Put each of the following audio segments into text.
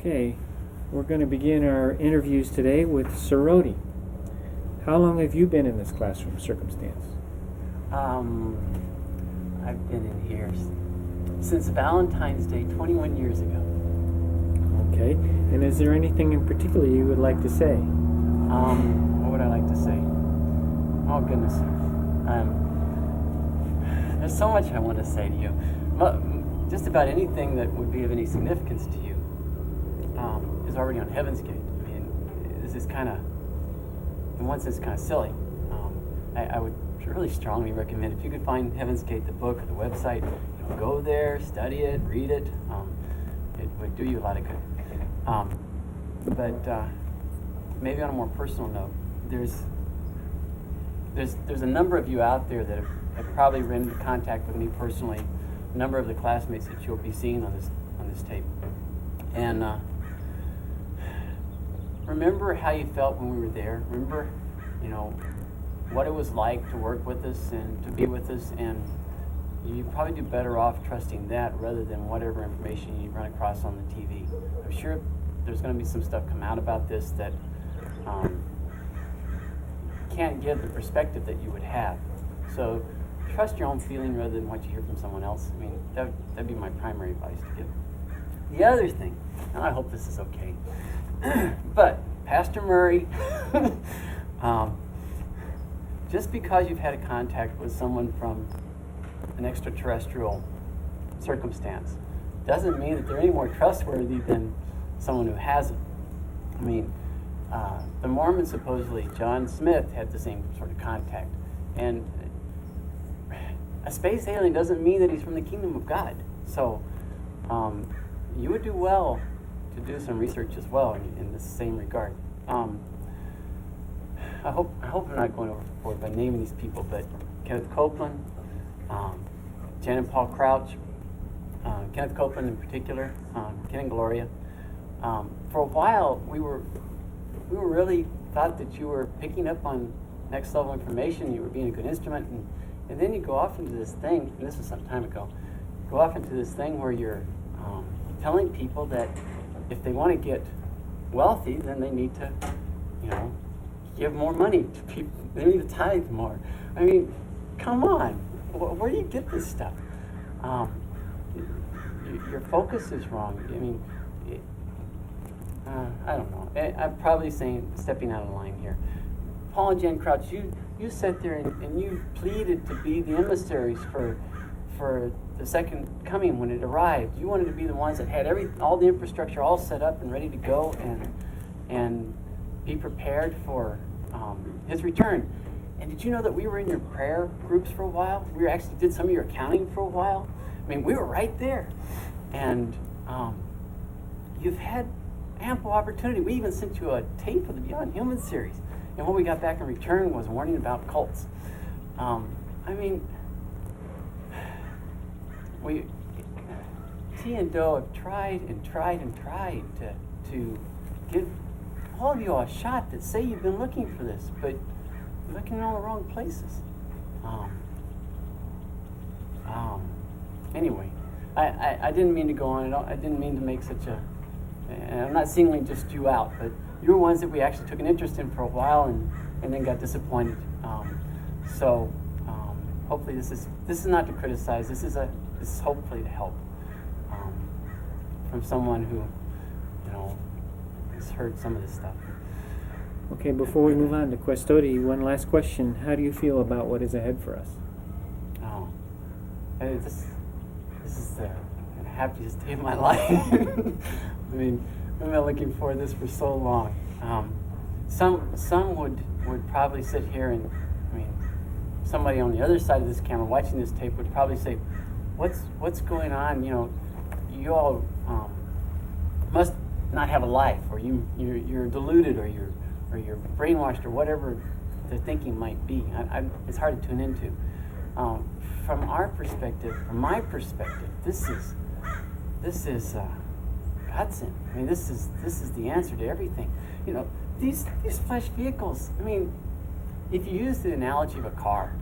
Okay, we're going to begin our interviews today with Soroti. How long have you been in this classroom circumstance? I've been in here since Valentine's Day 21 years ago. Okay, and is there anything in particular you would like to say? What would I like to say? Oh goodness. There's so much I want to say to you. Just about anything that would be of any significance to you is already on Heaven's Gate. I mean, this is kind of, in one sense, kind of silly. I would really strongly recommend, if you could find Heaven's Gate, the book or the website, go there, study it, read it. It would do you a lot of good. But maybe on a more personal note, there's a number of you out there that have probably been into contact with me personally. A number of the classmates that you'll be seeing on this tape. And remember how you felt when we were there. Remember, what it was like to work with us and to be with us, and you probably do better off trusting that rather than whatever information you run across on the TV. I'm sure there's going to be some stuff come out about this that can't give the perspective that you would have. So trust your own feeling rather than what you hear from someone else. I mean, that'd be my primary advice to give. The other thing, and I hope this is okay, but Pastor Murray, just because you've had a contact with someone from an extraterrestrial circumstance doesn't mean that they're any more trustworthy than someone who hasn't. I mean, the Mormons, supposedly, John Smith had the same sort of contact. And a space alien doesn't mean that he's from the kingdom of God. So you would do well to do some research as well in the same regard. I hope I'm not going overboard by naming these people, but Kenneth Copeland, Jen and Paul Crouch, Kenneth Copeland in particular, Ken and Gloria. For a while, we were really thought that you were picking up on next level information. You were being a good instrument, and then you go off into this thing. And this was some time ago. Go off into this thing where you're telling people that if they want to get wealthy, then they need to, give more money to people. They need to tithe more. I mean, come on. Where do you get this stuff? Your focus is wrong. I mean, I don't know. I'm probably stepping out of line here. Paul and Jen Crouch, you sat there and you pleaded to be the emissaries for the second coming when it arrived. You wanted to be the ones that had all the infrastructure all set up and ready to go and be prepared for his return. And did you know that we were in your prayer groups for a while? We actually did some of your accounting for a while. I mean, we were right there. And you've had ample opportunity. We even sent you a tape of the Beyond Human series. And what we got back in return was a warning about cults. I mean, T and Doe have tried and tried and tried to give all of you a shot that say you've been looking for this, but you're looking in all the wrong places. Anyway, I didn't mean to go on. I didn't mean to make such a, and I'm not singling just you out, but you were ones that we actually took an interest in for a while and then got disappointed. So hopefully this is not to criticize. This is hopefully to help from someone who has heard some of this stuff. Okay, before we move on to Questodi, one last question. How do you feel about what is ahead for us? This is the happiest day of my life. I mean, I've been looking for this for so long. Some would probably sit here and, somebody on the other side of this camera watching this tape would probably say, what's going on? You all must not have a life, or you're deluded, or you're brainwashed, or whatever their thinking might be. It's hard to tune into. From my perspective, this is godsend. I mean, this is the answer to everything. These flesh vehicles. I mean, if you use the analogy of a car,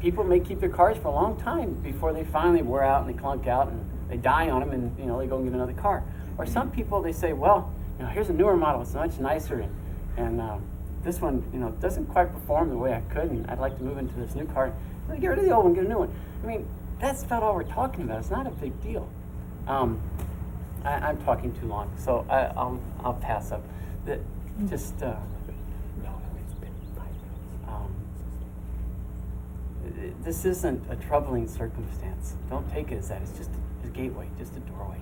people may keep their cars for a long time before they finally wear out and they clunk out and they die on them, and they go and get another car. Or some people, they say, well, here's a newer model, it's much nicer, and this one doesn't quite perform the way I could, and I'd like to move into this new car. Well, get rid of the old one, get a new one. I mean, that's about all we're talking about. It's not a big deal. I'm talking too long, so I'll pass up. This isn't a troubling circumstance. Don't take it as that. It's just a gateway, just a doorway.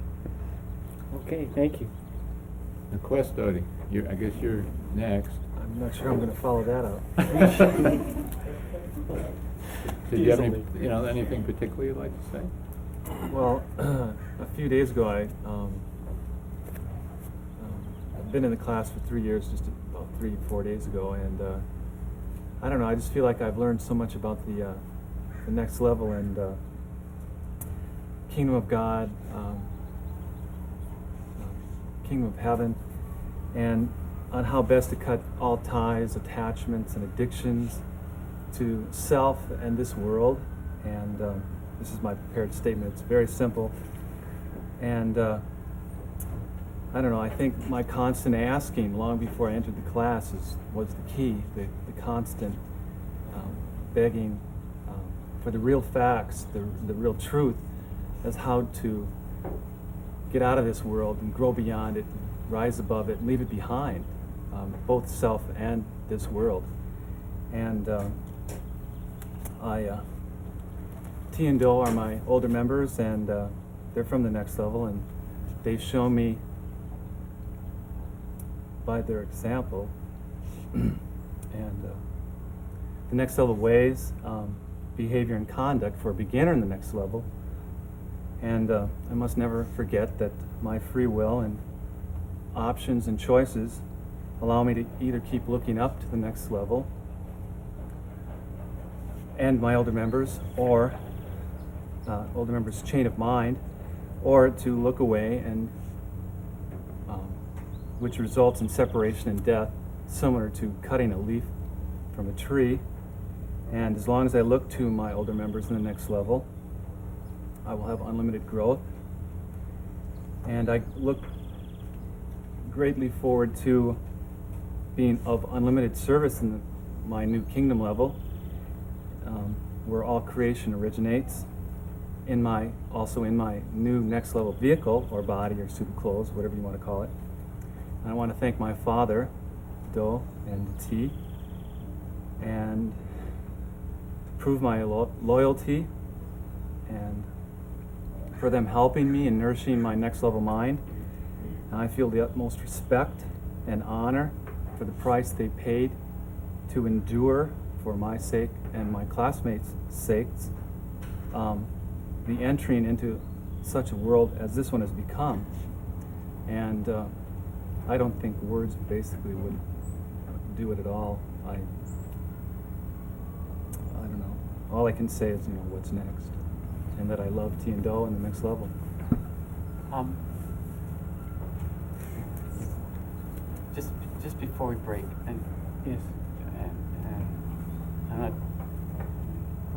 Okay, thank you. The Questody, I guess you're next. I'm not sure I'm going to follow that up. Did you have anything particular you'd like to say? Well, a few days ago, I've been in the class for 3 years, just about 3-4 days ago, and I don't know, I just feel like I've learned so much about the next level and Kingdom of God, Kingdom of Heaven, and on how best to cut all ties, attachments, and addictions to self and this world. And this is my prepared statement. It's very simple. And I don't know, I think my constant asking long before I entered the class was the key, the constant begging for the real facts, the real truth as how to get out of this world and grow beyond it, rise above it, and leave it behind, both self and this world. And T and Do are my older members, and they're from the next level, and they've shown me by their example and the next level ways, behavior and conduct for a beginner in the next level. And I must never forget that my free will and options and choices allow me to either keep looking up to the next level and my older members, or older members' chain of mind, or to look away, and which results in separation and death, similar to cutting a leaf from a tree. And as long as I look to my older members in the next level, I will have unlimited growth. And I look greatly forward to being of unlimited service in my new kingdom level, where all creation originates, also in my new next level vehicle, or body, or suit of clothes, whatever you want to call it. And I want to thank my father, Do and T, and prove my loyalty, and for them helping me and nourishing my next level mind. And I feel the utmost respect and honor for the price they paid to endure, for my sake and my classmates' sakes, the entering into such a world as this one has become. And I don't think words basically would do it at all. I don't know. All I can say is, what's next, and that I love T and Do in the next level. Just before we break, and Yes. I'm not.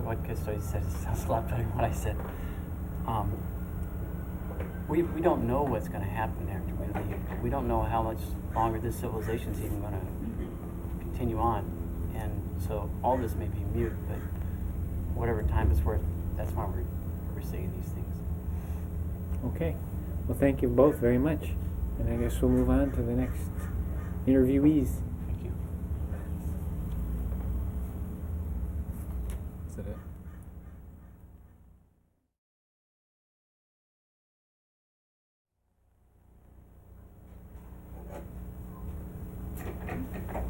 What Custody said sounds a lot better than what I said. We don't know what's going to happen after we leave. We don't know how much longer this civilization is even going to continue on, and so all this may be mute, but whatever time it's worth, that's why we're saying these things. Okay. Well, thank you both very much. And I guess we'll move on to the next interviewees. Thank you. Is that it?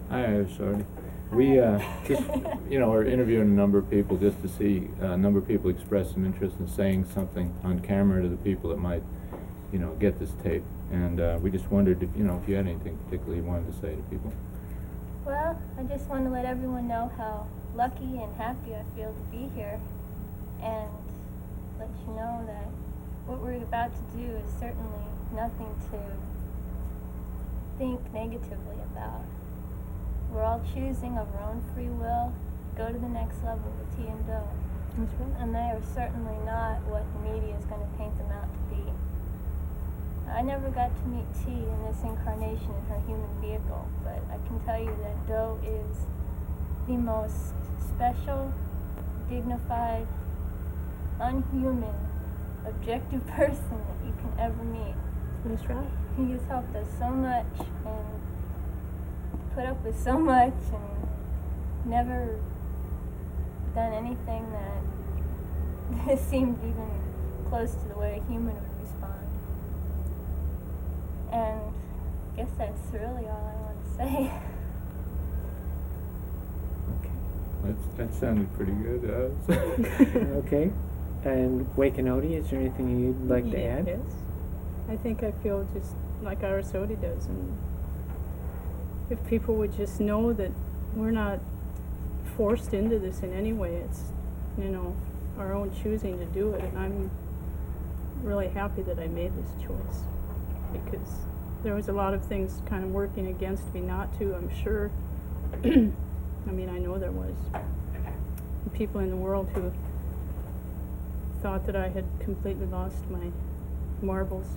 Hi, sorry. We just, are interviewing a number of people just to see a number of people express some interest in saying something on camera to the people that might, get this tape. And we just wondered if you had anything particularly you wanted to say to people. Well, I just want to let everyone know how lucky and happy I feel to be here, and let you know that what we're about to do is certainly nothing to think negatively about. We're all choosing of our own free will to go to the next level with T and Do. That's right. And they are certainly not what the media is going to paint them out to be. I never got to meet T in this incarnation in her human vehicle, but I can tell you that Doe is the most special, dignified, unhuman, objective person that you can ever meet. That's right. He has helped us so much and put up with so much and never done anything that seemed even close to the way a human would respond. And I guess that's really all I want to say. That sounded pretty good. Okay. And Wakenodi, is there anything you'd like to add? Yes. I think I feel just like Arasodi does, and if people would just know that we're not forced into this in any way, it's, our own choosing to do it, and I'm really happy that I made this choice, because there was a lot of things kind of working against me not to, I'm sure. I know there was people in the world who thought that I had completely lost my marbles.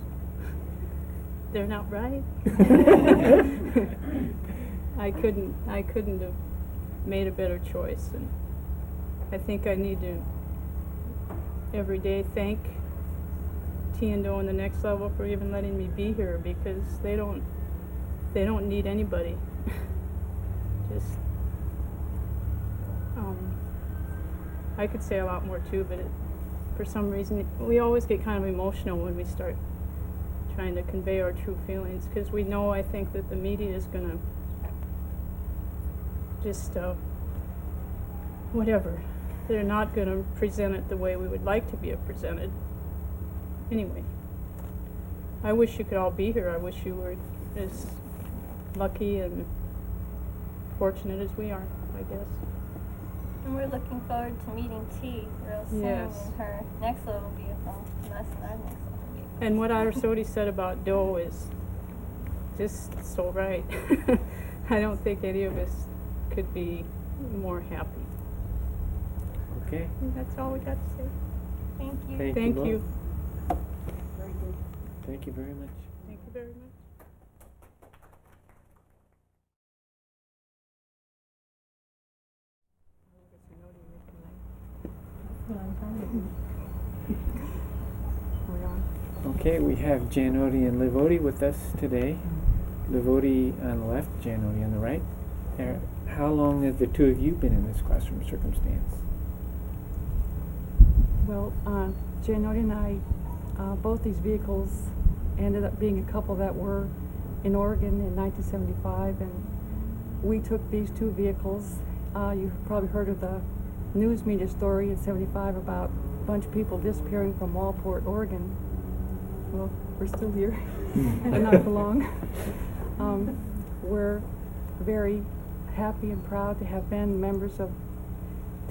They're not right. I couldn't have made a better choice, and I think I need to every day thank T and O on the next level for even letting me be here, because they don't need anybody. Just I could say a lot more too, but for some reason we always get kind of emotional when we start trying to convey our true feelings, because we know, I think, that the media is going to just whatever. They're not going to present it the way we would like to be presented. Anyway, I wish you could all be here. I wish you were as lucky and fortunate as we are, I guess. And we're looking forward to meeting T real soon Yes. in her next level vehicle, and us in our next level vehicle. And what Arasodi said about Doe is just so right. I don't think any of us could be more happy. Okay. And that's all we got to say. Thank you. Thank you. Very good. Thank you very much. Thank you very much. Okay, we have Janodi and Livodi with us today. Livodi on the left, Janodi on the right. How long have the two of you been in this classroom circumstance? Well, Janodi and I, both these vehicles ended up being a couple that were in Oregon in 1975, and we took these two vehicles. You've probably heard of the news media story in 75 about a bunch of people disappearing from Walport, Oregon. Well, we're still here, but not for long. We're very happy and proud to have been members of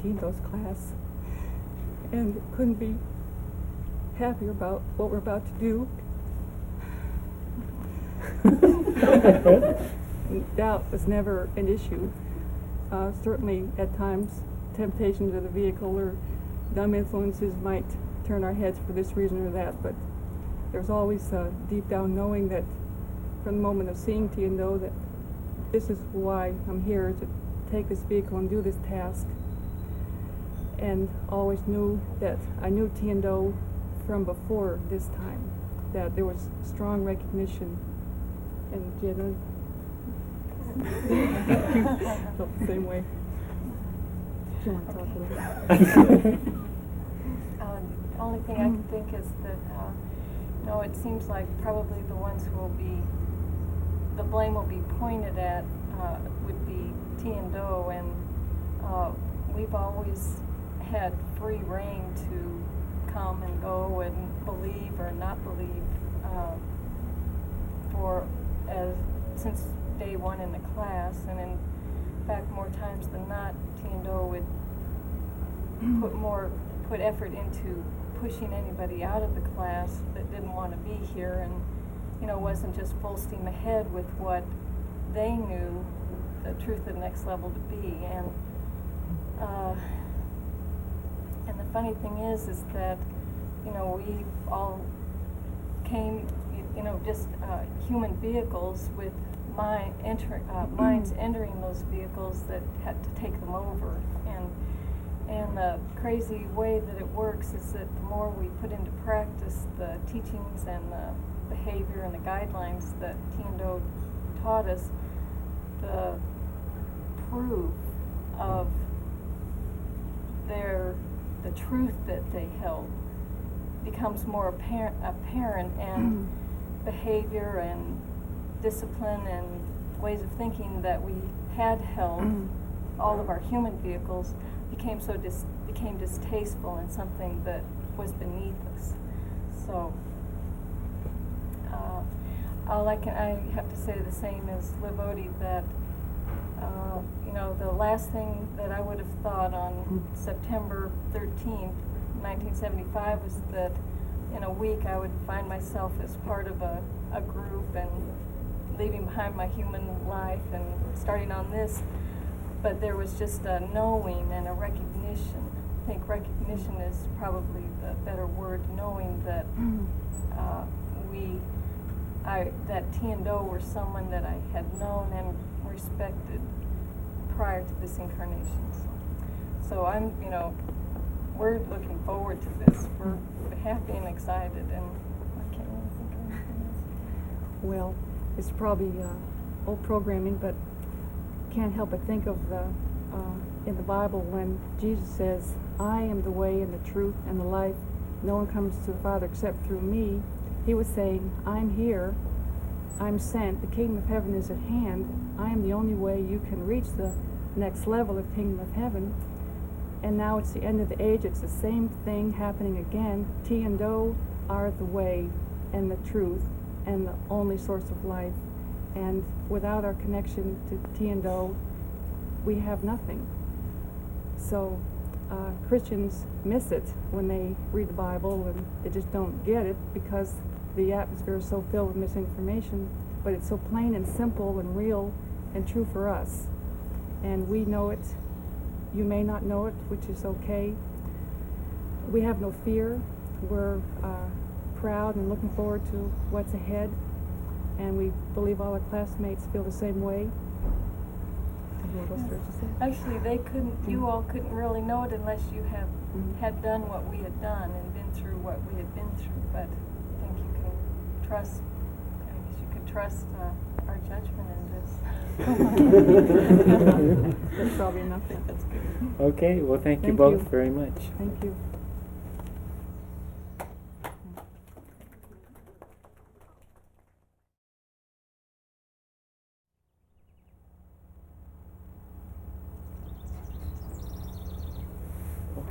Tinto's class, and couldn't be happier about what we're about to do. Doubt was never an issue. Certainly at times temptations of the vehicle or dumb influences might turn our heads for this reason or that, but there's always deep down knowing that from the moment of seeing T and O that this is why I'm here, to take this vehicle and do this task. And always knew that I knew T and O from before this time, that there was strong recognition. And Jenna felt the same way. Do you want to talk a little bit? The only thing I can think is that, it seems like probably the ones who will be, the blame will be pointed at would be T and O, and we've always had free reign to come and go and believe or not believe since day one in the class, and in fact more times than not T and O would put effort into pushing anybody out of the class that didn't want to be here, and wasn't just full steam ahead with what they knew the truth of the next level to be. And And the funny thing is that, you know, we all came, you know, just human vehicles with minds entering those vehicles that had to take them over. And the crazy way that it works is that the more we put into practice the teachings and the behavior and the guidelines that Tian-Do taught us, the proof of the truth that they held becomes more apparent, and behavior and discipline and ways of thinking that we had held all of our human vehicles became distasteful and something that was beneath us. So I have to say the same as Livodi, that you know, the last thing that I would have thought on September 13th, 1975 was that in a week I would find myself as part of a group and leaving behind my human life and starting on this. But there was just a knowing and a recognition. I think recognition is probably the better word, knowing that that Tian-Do were someone that I had known and respected prior to this incarnation. So I'm, you know, we're looking forward to this. We're happy and excited, and I can't really think of anything else. Well, it's probably old programming, but can't help but think of in the Bible when Jesus says, "I am the way and the truth and the life. No one comes to the Father except through me." He was saying, "I'm here. I'm sent. The kingdom of heaven is at hand. I am the only way you can reach the next level of kingdom of heaven." And now it's the end of the age. It's the same thing happening again. Tian-Do are the way and the truth and the only source of life. And without our connection to Tian-Do, we have nothing. So Christians miss it when they read the Bible, and they just don't get it because the atmosphere is so filled with misinformation. But it's so plain and simple and real and true for us. And we know it. You may not know it, which is okay. We have no fear. We're proud and looking forward to what's ahead. And we believe all our classmates feel the same way. Actually, they couldn't. You all couldn't really know it unless you have had done what we had done and been through what we had been through. But I think you can trust. I guess you could trust our judgment in this. That's probably enough. That's good. Okay, well, thank you Thank both you. very much. Thank you.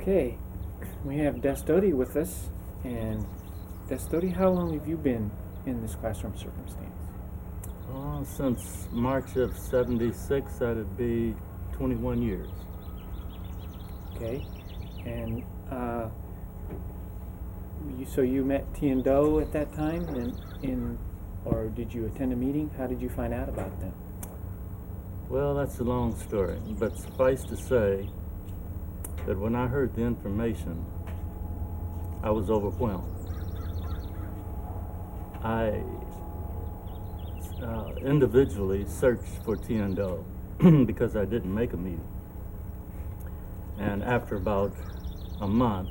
Okay, we have Destody with us, and Destody, how long have you been in this classroom circumstance? Since March of '76, that'd be 21 years. Okay, and so you met Tian-Do at that time, or did you attend a meeting? How did you find out about them? Well, that's a long story, but suffice to say that when I heard the information, I was overwhelmed. I individually searched for Tian-Do because I didn't make a meeting. And after about a month,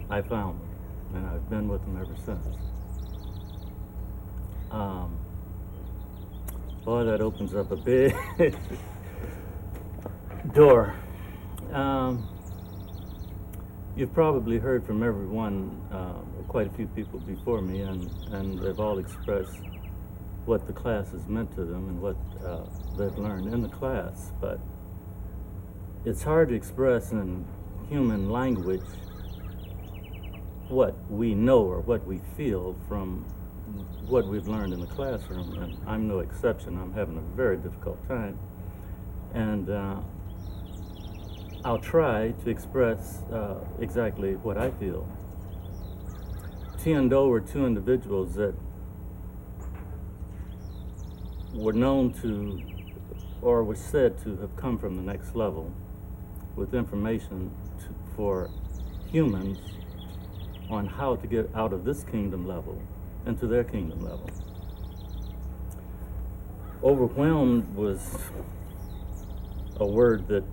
I found them, and I've been with them ever since. Boy, that opens up a big door. You've probably heard from everyone, quite a few people before me, and they've all expressed what the class has meant to them and what they've learned in the class. But it's hard to express in human language what we know or what we feel from what we've learned in the classroom, and I'm no exception. I'm having a very difficult time. And I'll try to express exactly what I feel. Tian-Do were two individuals that were known to, or was said to have come from the next level with information for humans on how to get out of this kingdom level into their kingdom level. Overwhelmed was a word that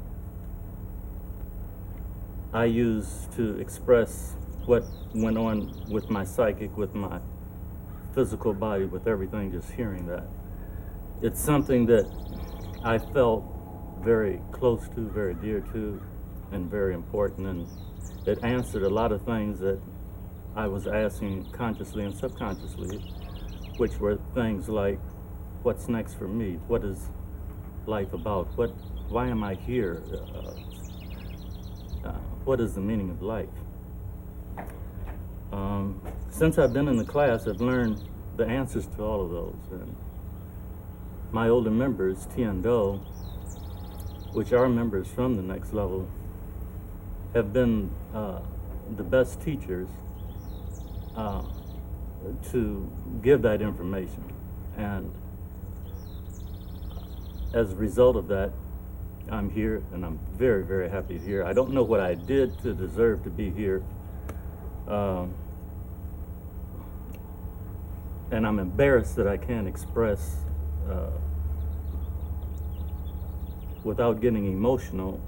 I use to express what went on with my psychic, with my physical body, with everything, just hearing that. It's something that I felt very close to, very dear to, and very important, and it answered a lot of things that I was asking consciously and subconsciously, which were things like, what's next for me? What is life about? Why am I here? What is the meaning of life? Since I've been in the class, I've learned the answers to all of those. And my older members, Tien Do, which are members from the next level, have been the best teachers to give that information. And as a result of that, I'm here, and I'm very, very happy here. I don't know what I did to deserve to be here. And I'm embarrassed that I can't express, without getting emotional,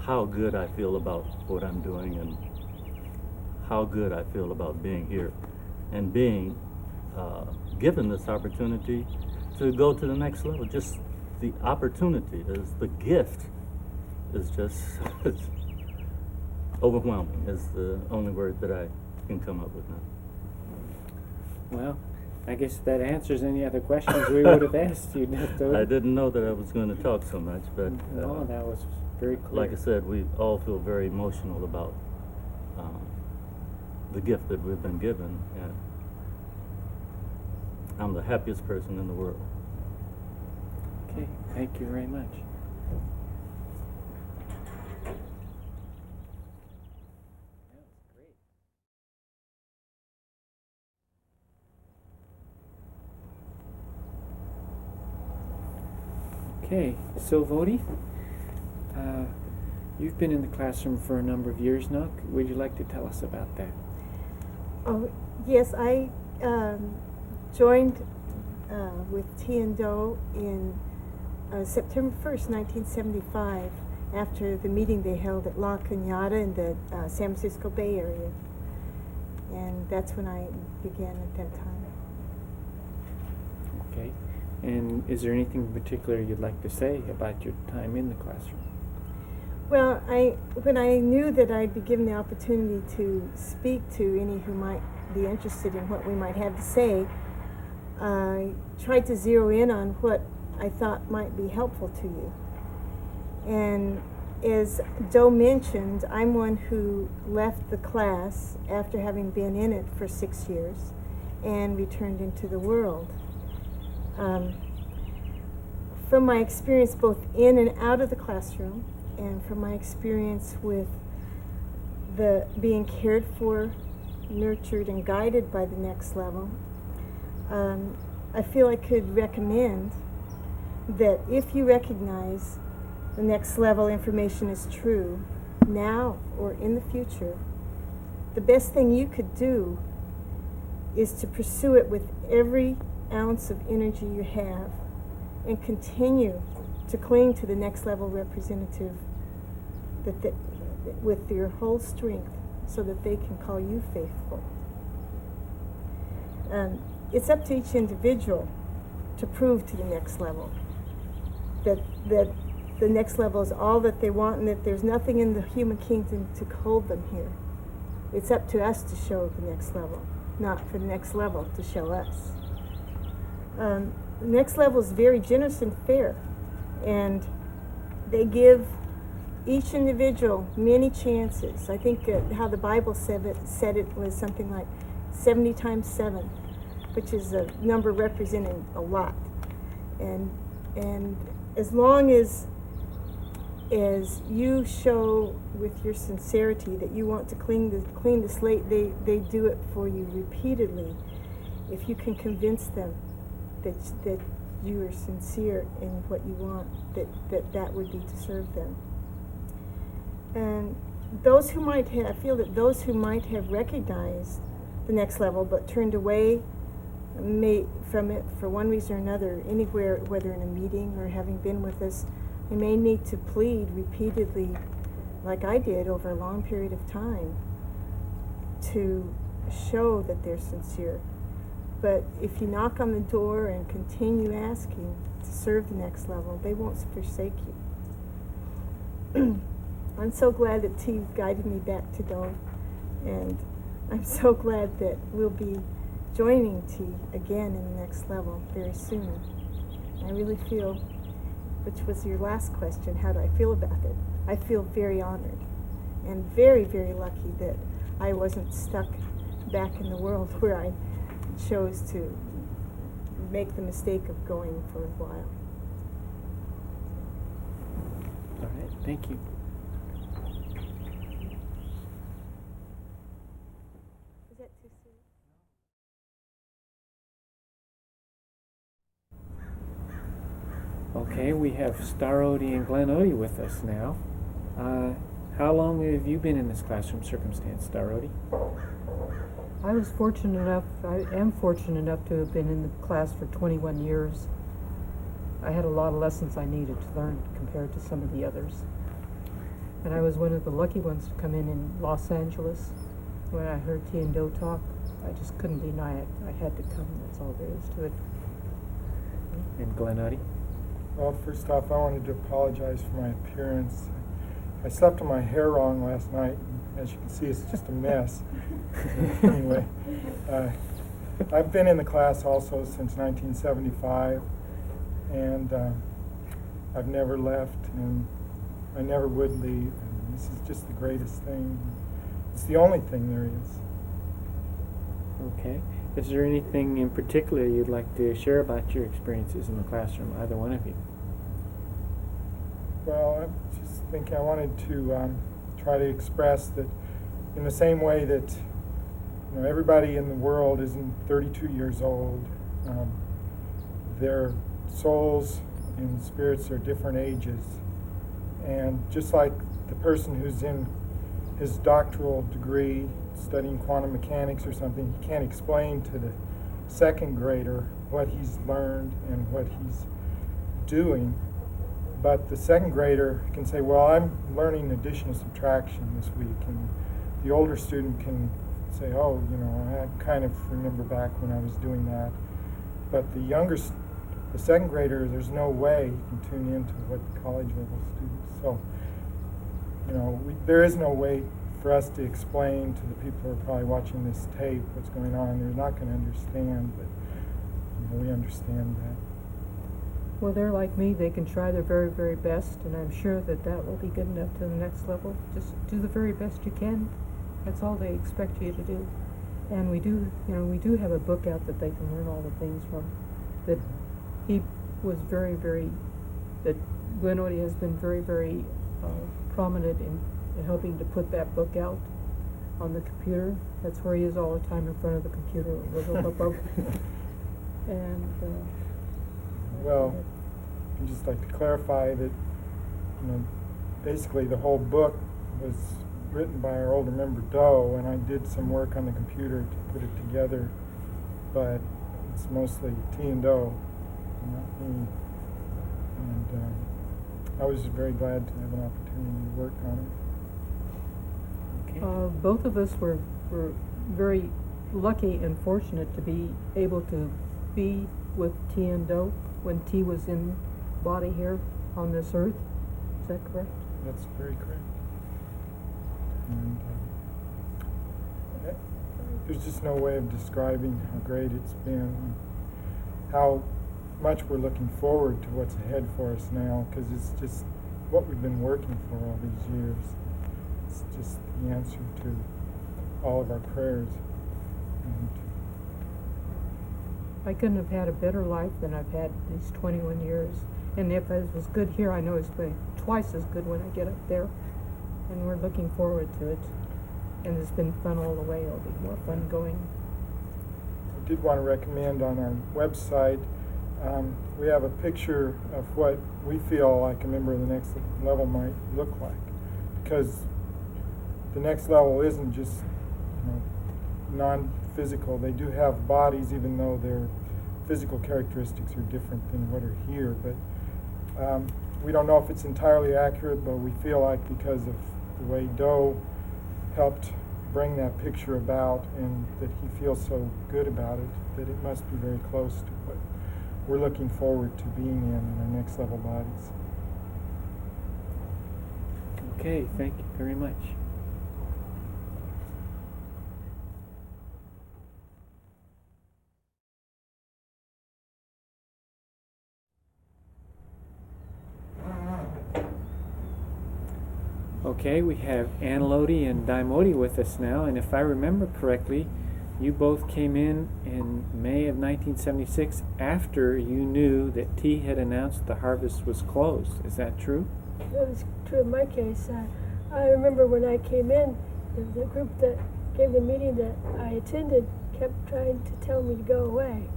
how good I feel about what I'm doing and how good I feel about being here and being given this opportunity to go to the next level. Just the opportunity, is the gift, is just it's overwhelming, is the only word that I can come up with now. Well, I guess that answers any other questions we would have asked you. I didn't know that I was going to talk so much, but no, that was very clear. Like I said, we all feel very emotional about the gift that we've been given, and I'm the happiest person in the world. Okay, thank you very much. Okay, so Vodi, you've been in the classroom for a number of years now. Would you like to tell us about that? Oh, yes, I joined with Tien Do in September 1st, 1975, after the meeting they held at La Cañada in the San Francisco Bay Area. And that's when I began at that time. Okay. And is there anything in particular you'd like to say about your time in the classroom? Well, when I knew that I'd be given the opportunity to speak to any who might be interested in what we might have to say, I tried to zero in on what I thought might be helpful to you. And as Do mentioned, I'm one who left the class after having been in it for 6 years and returned into the world. From my experience both in and out of the classroom, and from my experience with the being cared for, nurtured, and guided by the next level, I feel I could recommend that if you recognize the next level information is true, now or in the future, the best thing you could do is to pursue it with every ounce of energy you have and continue to cling to the next level representative with your whole strength so that they can call you faithful. It's up to each individual to prove to the next level that the next level is all that they want and that there's nothing in the human kingdom to hold them here. It's up to us to show the next level, not for the next level to show us. The next level is very generous and fair, and they give each individual many chances. I think how the Bible said it was something like 70 times 7, which is a number representing a lot. And as long as you show with your sincerity that you want to clean the slate, they do it for you repeatedly. If you can convince them that you are sincere in what you want, that would be to serve them. And those who might have, I feel that those who might have recognized the next level but turned away from it for one reason or another, anywhere, whether in a meeting or having been with us, they may need to plead repeatedly, like I did over a long period of time, to show that they're sincere. But if you knock on the door and continue asking to serve the next level, they won't forsake you. I'm so glad that T guided me back to Do, and I'm so glad that we'll be joining T again in the next level very soon. I really feel, which was your last question, how do I feel about it? I feel very honored and very, very lucky that I wasn't stuck back in the world where I chose to make the mistake of going for a while. All right, thank you. Is that too soon? Okay, we have Star Odie and Glenn Odie with us now. How long have you been in this classroom circumstance, Star Odie? I am fortunate enough to have been in the class for 21 years. I had a lot of lessons I needed to learn compared to some of the others. And I was one of the lucky ones to come in Los Angeles. When I heard T and Do talk, I just couldn't deny it. I had to come, that's all there is to it. And Glenn Odie? Well, first off, I wanted to apologize for my appearance. I slept on my hair wrong last night. As you can see, it's just a mess. Anyway, I've been in the class also since 1975, and I've never left, and I never would leave. And this is just the greatest thing. It's the only thing there is. Okay. Is there anything in particular you'd like to share about your experiences in the classroom, either one of you? Well, I just think I wanted to try to express that in the same way that everybody in the world isn't 32 years old. Their souls and spirits are different ages. And just like the person who's in his doctoral degree studying quantum mechanics or something, he can't explain to the second grader what he's learned and what he's doing. But the second grader can say, well, I'm learning addition and subtraction this week. And the older student can say, oh, I kind of remember back when I was doing that. But the second grader, there's no way he can tune into what the college level students. So, there is no way for us to explain to the people who are probably watching this tape what's going on. They're not going to understand, but we understand that. Well, they're like me. They can try their very, very best, and I'm sure that will be good enough to the next level. Just do the very best you can. That's all they expect you to do. And we do have a book out that they can learn all the things from. That he was very, very, that Glenn Odie has been very, very prominent in helping to put that book out on the computer. That's where he is all the time, in front of the computer. And well, I'd just like to clarify that basically the whole book was written by our older member Do, and I did some work on the computer to put it together, but it's mostly T and Do, not me. And I was very glad to have an opportunity to work on it. Okay. Both of us were very lucky and fortunate to be able to be with T and Do when T was in body here on this earth. Is that correct? That's very correct. And there's just no way of describing how great it's been, how much we're looking forward to what's ahead for us now, because it's just what we've been working for all these years. It's just the answer to all of our prayers. And I couldn't have had a better life than I've had these 21 years. And if it was good here, I know it's going to be twice as good when I get up there. And we're looking forward to it. And it's been fun all the way. It'll be more fun going. I did want to recommend on our website, we have a picture of what we feel like a member of the next level might look like. because the next level isn't just, non-physical. They do have bodies, even though their physical characteristics are different than what are here. But we don't know if it's entirely accurate, but we feel like because of the way Doe helped bring that picture about and that he feels so good about it, that it must be very close to what we're looking forward to being in our next level bodies. Okay, thank you very much. Okay, we have Anlodi and Daimodi with us now, and if I remember correctly, you both came in May of 1976 after you knew that T had announced the harvest was closed. Is that true? That was true in my case. I remember when I came in, the group that gave the meeting that I attended kept trying to tell me to go away.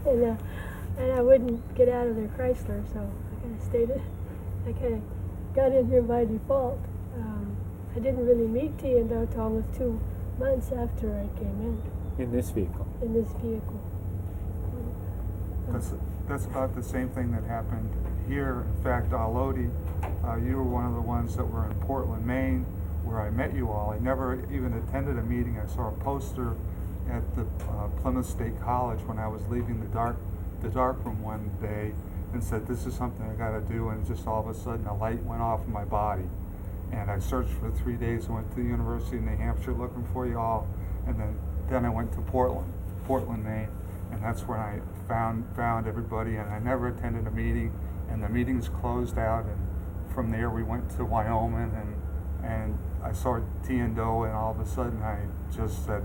and I wouldn't get out of their Chrysler, so I kind of stayed. I kind of got in here by default. I didn't really meet T until almost 2 months after I came in. In this vehicle? In this vehicle. That's about the same thing that happened here. In fact, Lodi, you were one of the ones that were in Portland, Maine, where I met you all. I never even attended a meeting. I saw a poster at the Plymouth State College when I was leaving the dark room one day, and said, this is something I got to do, and just all of a sudden a light went off in my body. And I searched for 3 days. I went to the University of New Hampshire looking for you all, and then I went to Portland, Maine, and that's when I found everybody, and I never attended a meeting, and the meetings closed out, and from there we went to Wyoming, and I saw T and Doe, and all of a sudden I just said,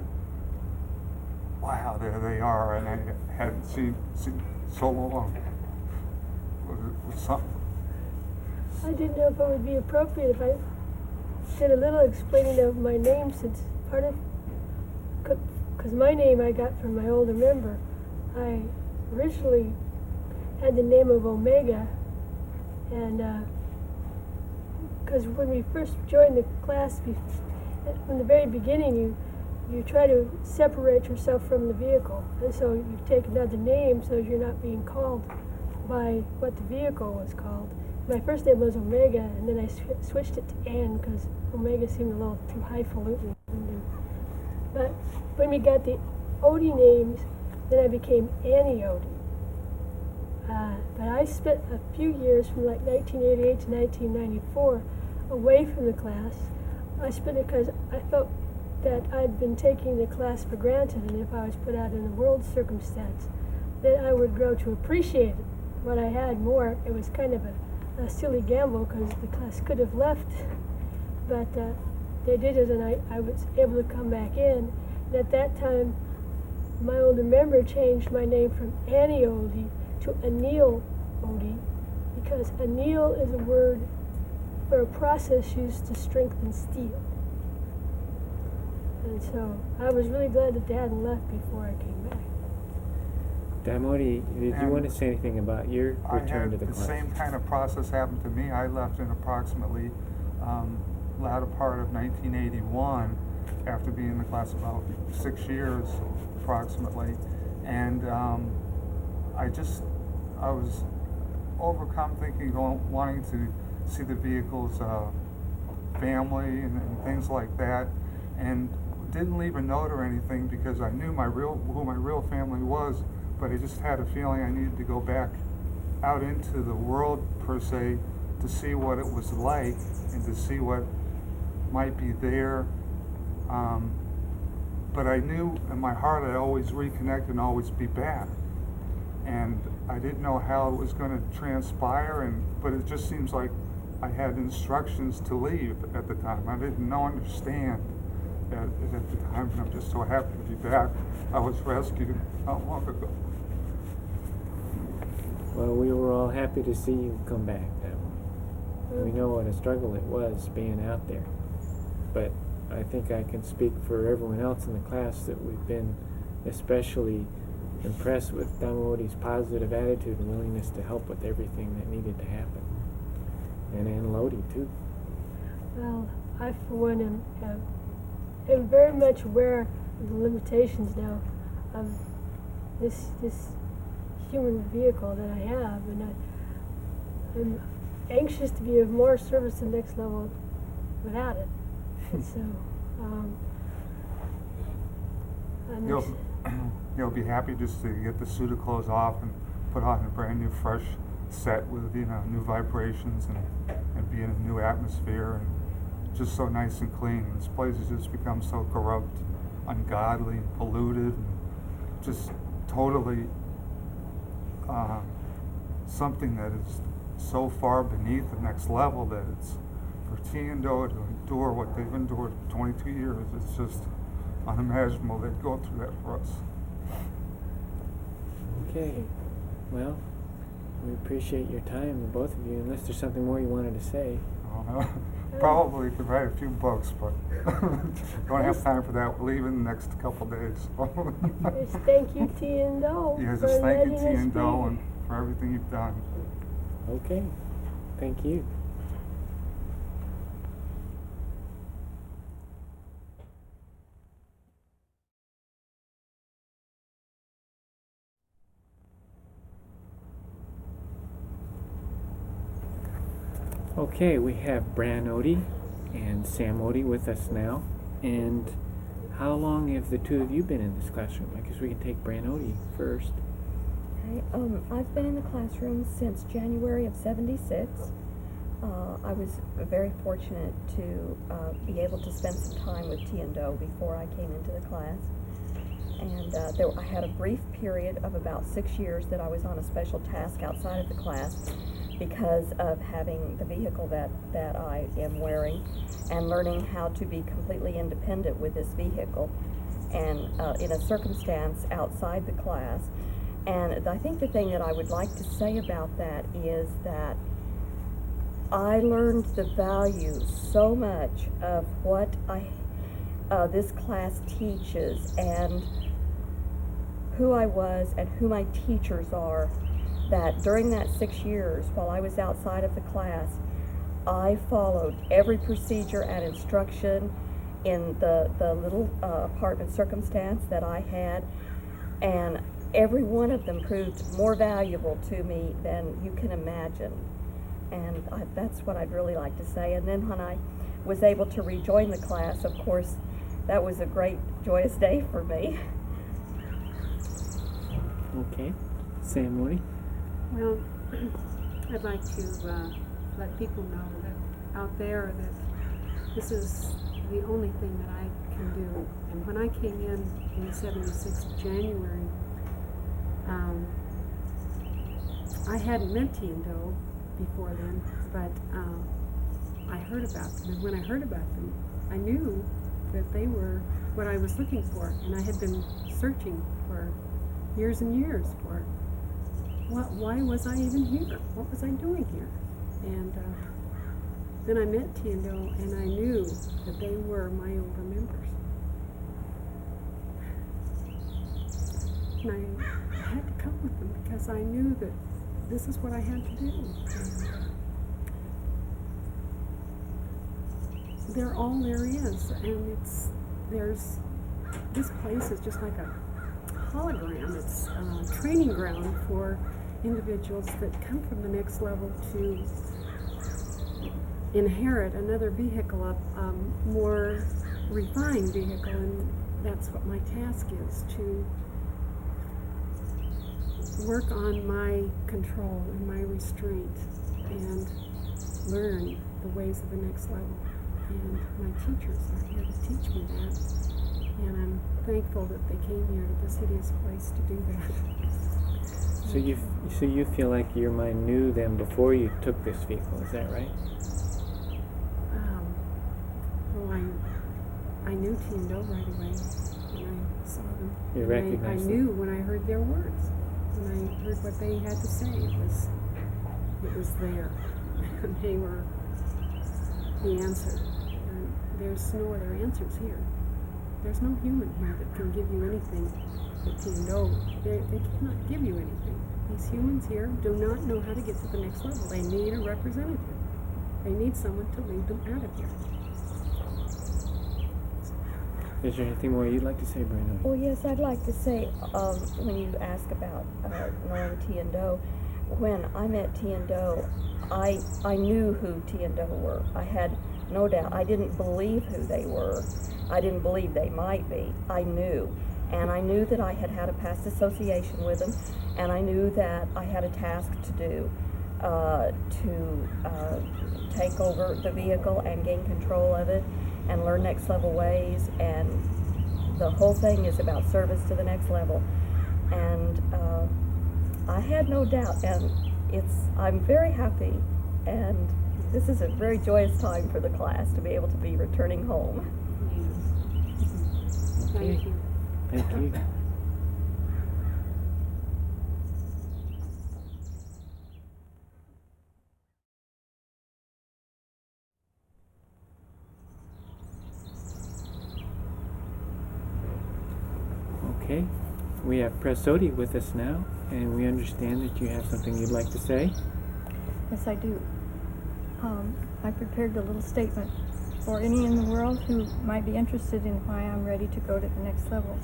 wow, there they are, and I hadn't seen so long. It was something. I didn't know if it would be appropriate if I did a little explaining of my name, since part of, because my name I got from my older member. I originally had the name of Omega, and because when we first joined the class, from the very beginning, you try to separate yourself from the vehicle, and so you take another name so you're not being called by what the vehicle was called. My first name was Omega, and then I switched it to Ann because Omega seemed a little too highfalutin. But when we got the Odie names, then I became Annie Odie. But I spent a few years from like 1988 to 1994 away from the class. I spent it because I felt that I'd been taking the class for granted, and if I was put out in a world circumstance, then I would grow to appreciate what I had more. It was kind of a silly gamble because the class could have left, but they did it, and I was able to come back in. And at that time, my older member changed my name from Annie Odie to Anil Odie, because anneal is a word for a process used to strengthen steel. And so I was really glad that they hadn't left before I came back. Daimodi, did you want to say anything about your return to the class? The same kind of process happened to me. I left in approximately latter part of 1981 after being in the class about 6 years approximately, and I was overcome thinking, wanting to see the vehicle's family and things like that, and didn't leave a note or anything because I knew who my real family was, but I just had a feeling I needed to go back out into the world per se to see what it was like and to see what might be there. But I knew in my heart I'd always reconnect and always be back. And I didn't know how it was going to transpire, but it just seems like I had instructions to leave at the time. I didn't understand at the time, and I'm just so happy to be back. I was rescued not long ago. Well, we were all happy to see you come back. We know what a struggle it was being out there. But I think I can speak for everyone else in the class that we've been especially impressed with Daimodi's positive attitude and willingness to help with everything that needed to happen. And Ann Lodi, too. Well, I, for one, am very much aware of the limitations now of this human vehicle that I have, and I'm anxious to be of more service to the next level without it. And so, you'll be happy just to get the suit of clothes off and put on a brand new, fresh set with new vibrations and be in a new atmosphere and just so nice and clean. This place has just become so corrupt, ungodly, and polluted, and just totally something that is so far beneath the next level that it's for T&O to endure what they've endured for 22 years. It's just unimaginable they'd go through that for us. Okay. Well, we appreciate your time, both of you, unless there's something more you wanted to say. Probably could write a few books, but don't have time for that. We'll leave in the next couple days. Just thank you, T&O. Yeah, just thank you, T&O, and for everything you've done. Okay. Thank you. Okay, we have Bran Odie and Sam Odie with us now. And how long have the two of you been in this classroom? I guess we can take Bran Odie first. Okay, I've been in the classroom since January of '76. I was very fortunate to be able to spend some time with T&O before I came into the class. And I had a brief period of about 6 years that I was on a special task outside of the class because of having the vehicle that I am wearing and learning how to be completely independent with this vehicle and in a circumstance outside the class. And I think the thing that I would like to say about that is that I learned the value so much of what this class teaches and who I was and who my teachers are, that during that 6 years while I was outside of the class, I followed every procedure and instruction in the little apartment circumstance that I had, and every one of them proved more valuable to me than you can imagine. And that's what I'd really like to say. And then when I was able to rejoin the class, of course, that was a great, joyous day for me. Okay. Sam Woody? Well, I'd like to let people know that out there that this is the only thing that I can do. And when I came in '76 January, I hadn't met T&O before then, but I heard about them. And when I heard about them, I knew that they were what I was looking for. And I had been searching for years and years for why was I even here? What was I doing here? And then I met T&O, and I knew that they were my older members. And I had to come with them because I knew that this is what I had to do. And they're all there is, and this place is just like a hologram. It's a training ground for individuals that come from the next level to inherit another vehicle, a more refined vehicle, and that's what my task is, to work on my control and my restraint and learn the ways of the next level. And my teachers are here to teach me that, and I'm thankful that they came here to this hideous place to do that. So you feel like your mind knew them before you took this vehicle, is that right? Well, I knew T&O right away when I saw them. You recognized them? I knew when I heard their words. When I heard what they had to say, it was there. They were the answer. And there's no other answers here. There's no human here that can give you anything that T&O. They cannot give you anything. These humans here do not know how to get to the next level. They need a representative. they need someone to lead them out of here. Is there anything more you'd like to say, Brandon? Well, yes, I'd like to say, when you ask about knowing T and Do, when I met T and Do, I knew who T and Do were. I had no doubt. I didn't believe who they were. I didn't believe they might be. I knew. And I knew that I had had a past association with them, and I knew that I had a task to do, to take over the vehicle and gain control of it and learn next level ways, and the whole thing is about service to the next level. And I had no doubt, and I'm very happy, and this is a very joyous time for the class to be able to be returning home. Thank you. Thank you. Okay, we have Presodi with us now, and we understand that you have something you'd like to say. Yes, I do. I prepared a little statement for any in the world who might be interested in why I'm ready to go to the next level.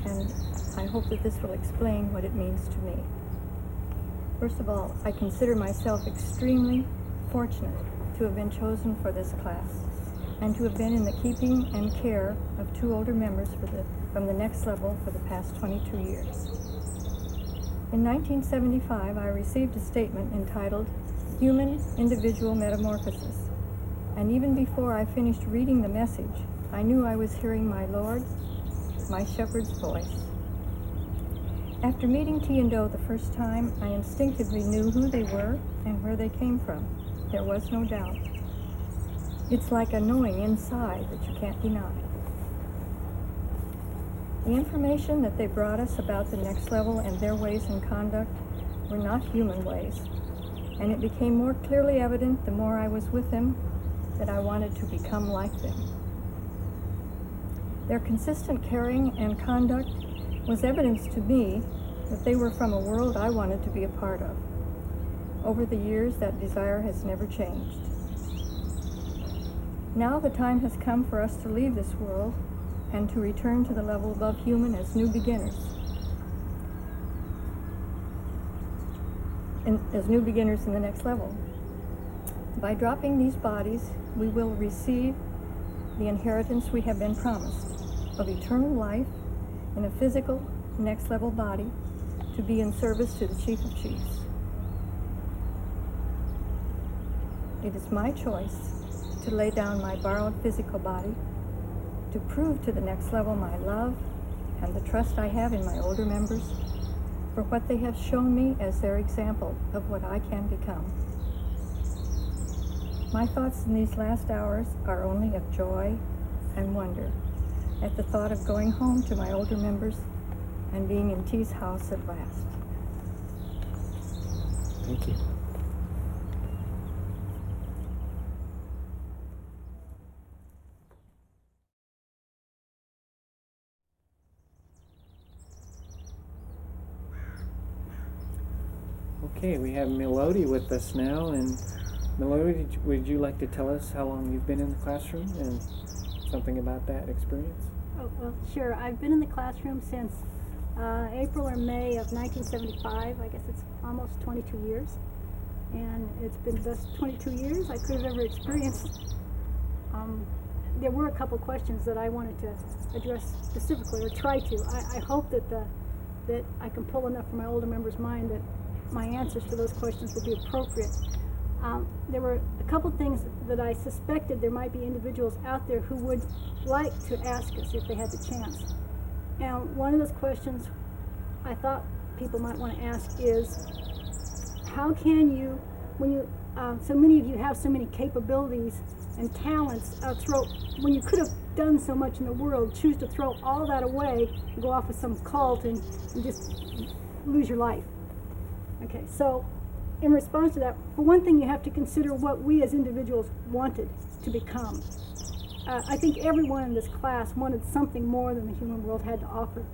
And I hope that this will explain what it means to me. First of all, I consider myself extremely fortunate to have been chosen for this class and to have been in the keeping and care of 2 older members from the next level for the past 22 years. In 1975, I received a statement entitled Human Individual Metamorphosis, and even before I finished reading the message, I knew I was hearing my Lord, my shepherd's voice. After meeting T and Do the first time, I instinctively knew who they were and where they came from. There was no doubt. It's like a knowing inside that you can't deny. The information that they brought us about the next level and their ways and conduct were not human ways, and it became more clearly evident the more I was with them that I wanted to become like them. Their consistent caring and conduct was evidence to me that they were from a world I wanted to be a part of. Over the years, that desire has never changed. Now the time has come for us to leave this world and to return to the level above human as new beginners. As new beginners in the next level. By dropping these bodies, we will receive the inheritance we have been promised of eternal life in a physical next level body to be in service to the Chief of Chiefs. It is my choice to lay down my borrowed physical body to prove to the next level my love and the trust I have in my older members for what they have shown me as their example of what I can become. My thoughts in these last hours are only of joy and wonder at the thought of going home to my older members and being in T's house at last. Thank you. Okay, we have Melody with us now, and Melody, would you like to tell us how long you've been in the classroom and something about that experience? Oh, well, sure. I've been in the classroom since April or May of 1975. I guess it's almost 22 years. And it's been the best 22 years I could have ever experienced. There were a couple questions that I wanted to address specifically, or try to. I hope that that I can pull enough from my older members' mind that my answers to those questions will be appropriate. There were a couple things that I suspected there might be individuals out there who would like to ask us if they had the chance. And one of those questions I thought people might want to ask is, how can you, when you, so many of you have so many capabilities and talents, when you could have done so much in the world, choose to throw all that away and go off with some cult and just lose your life? Okay, so in response to that, for one thing, you have to consider what we as individuals wanted to become. I think everyone in this class wanted something more than the human world had to offer.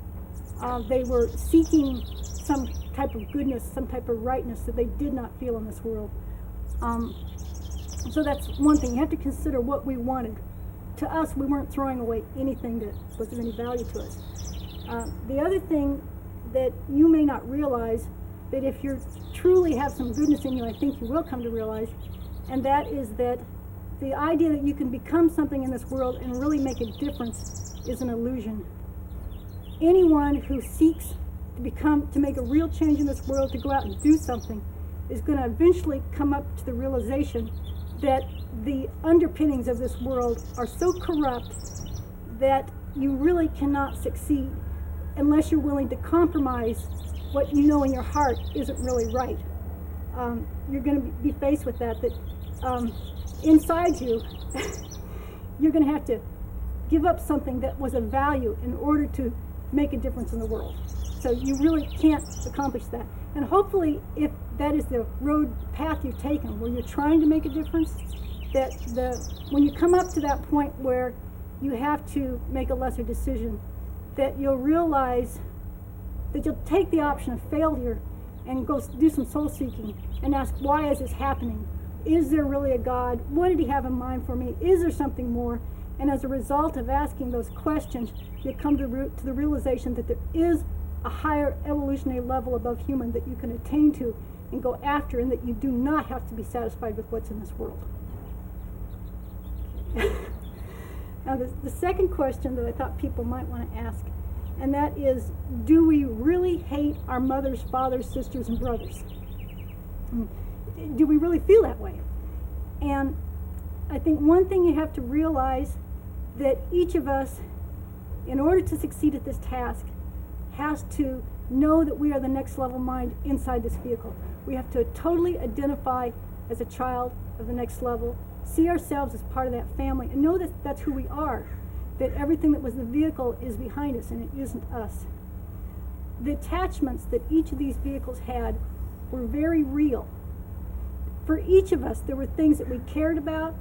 They were seeking some type of goodness, some type of rightness that they did not feel in this world. So that's one thing. You have to consider what we wanted. To us, we weren't throwing away anything that was of any value to us. The other thing that you may not realize, that if you truly have some goodness in you, I think you will come to realize, and that is that the idea that you can become something in this world and really make a difference is an illusion. Anyone who seeks to make a real change in this world, to go out and do something, is going to eventually come up to the realization that the underpinnings of this world are so corrupt that you really cannot succeed unless you're willing to compromise what you know in your heart isn't really right. You're going to be faced with that inside you, you're going to have to give up something that was of value in order to make a difference in the world. So you really can't accomplish that. And hopefully, if that is the path you've taken, where you're trying to make a difference, that when you come up to that point where you have to make a lesser decision, that you'll realize that you'll take the option of failure and go do some soul seeking and ask, why is this happening? Is there really a God? What did he have in mind for me? Is there something more? And as a result of asking those questions, you'll come to the realization that there is a higher evolutionary level above human that you can attain to and go after, and that you do not have to be satisfied with what's in this world. Now, the second question that I thought people might want to ask, and that is, do we really hate our mothers, fathers, sisters, and brothers? Do we really feel that way? And I think one thing you have to realize, that each of us, in order to succeed at this task, has to know that we are the next level mind inside this vehicle. We have to totally identify as a child of the next level, see ourselves as part of that family, and know that that's who we are, that everything that was the vehicle is behind us and it isn't us. The attachments that each of these vehicles had were very real. For each of us, there were things that we cared about,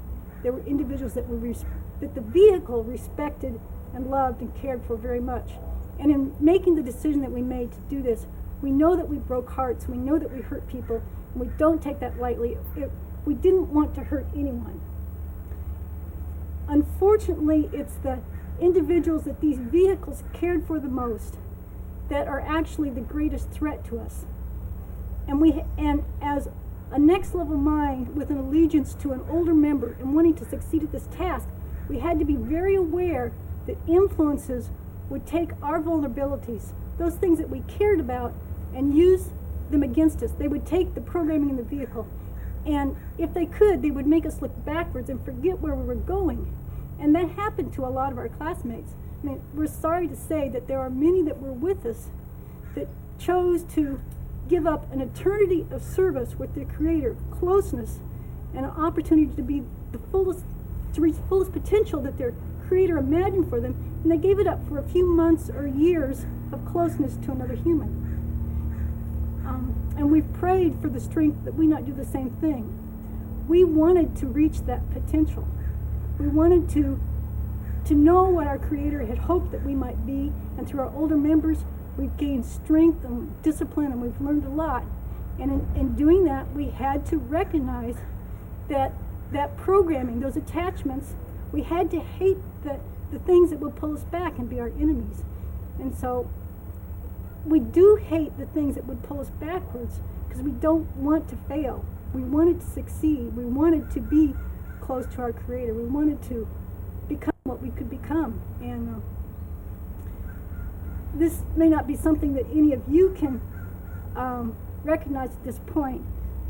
there were individuals that the vehicle respected and loved and cared for very much. And in making the decision that we made to do this, we know that we broke hearts, we know that we hurt people, and we don't take that lightly. We didn't want to hurt anyone. Unfortunately, it's the individuals that these vehicles cared for the most that are actually the greatest threat to us. And as a next level mind with an allegiance to an older member and wanting to succeed at this task, we had to be very aware that influences would take our vulnerabilities, those things that we cared about, and use them against us. They would take the programming in the vehicle, and if they could, they would make us look backwards and forget where we were going. And that happened to a lot of our classmates. I mean, we're sorry to say that there are many that were with us that chose to give up an eternity of service with their Creator, closeness, and an opportunity to be to reach the fullest potential that their Creator imagined for them, and they gave it up for a few months or years of closeness to another human. And we've prayed for the strength that we not do the same thing. We wanted to reach that potential. We wanted to know what our Creator had hoped that we might be, and through our older members, we've gained strength and discipline, and we've learned a lot. And in doing that, we had to recognize that programming, those attachments, we had to hate the things that would pull us back and be our enemies. And so we do hate the things that would pull us backwards, because we don't want to fail. We wanted to succeed. We wanted to be close to our Creator. We wanted to become what we could become. And this may not be something that any of you can recognize at this point,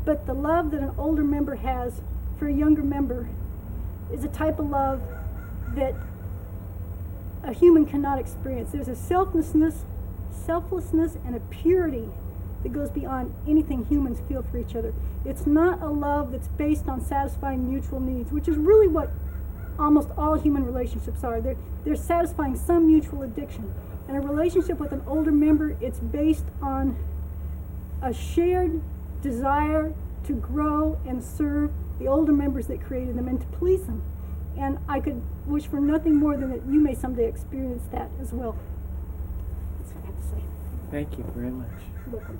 but the love that an older member has for a younger member is a type of love that a human cannot experience. There's a selflessness, and a purity that goes beyond anything humans feel for each other. It's not a love that's based on satisfying mutual needs, which is really what almost all human relationships are. They're satisfying some mutual addiction. And a relationship with an older member, it's based on a shared desire to grow and serve the older members that created them and to please them. And I could wish for nothing more than that you may someday experience that as well. That's what I have to say. Thank you very much. You're welcome.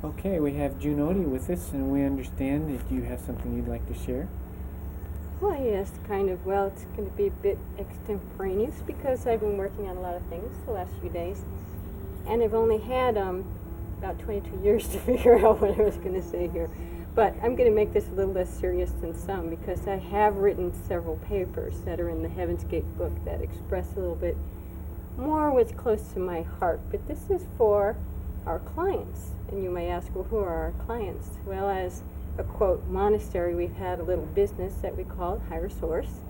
Okay, we have Junodi with us, and we understand that you have something you'd like to share. Well, yes, kind of. Well, it's going to be a bit extemporaneous because I've been working on a lot of things the last few days, and I've only had about 22 years to figure out what I was going to say here. But I'm going to make this a little less serious than some because I have written several papers that are in the Heaven's Gate book that express a little bit more what's close to my heart. But this is for our clients. And you may ask, well, who are our clients? Well, as a, quote, monastery, we've had a little business that we called Higher Source,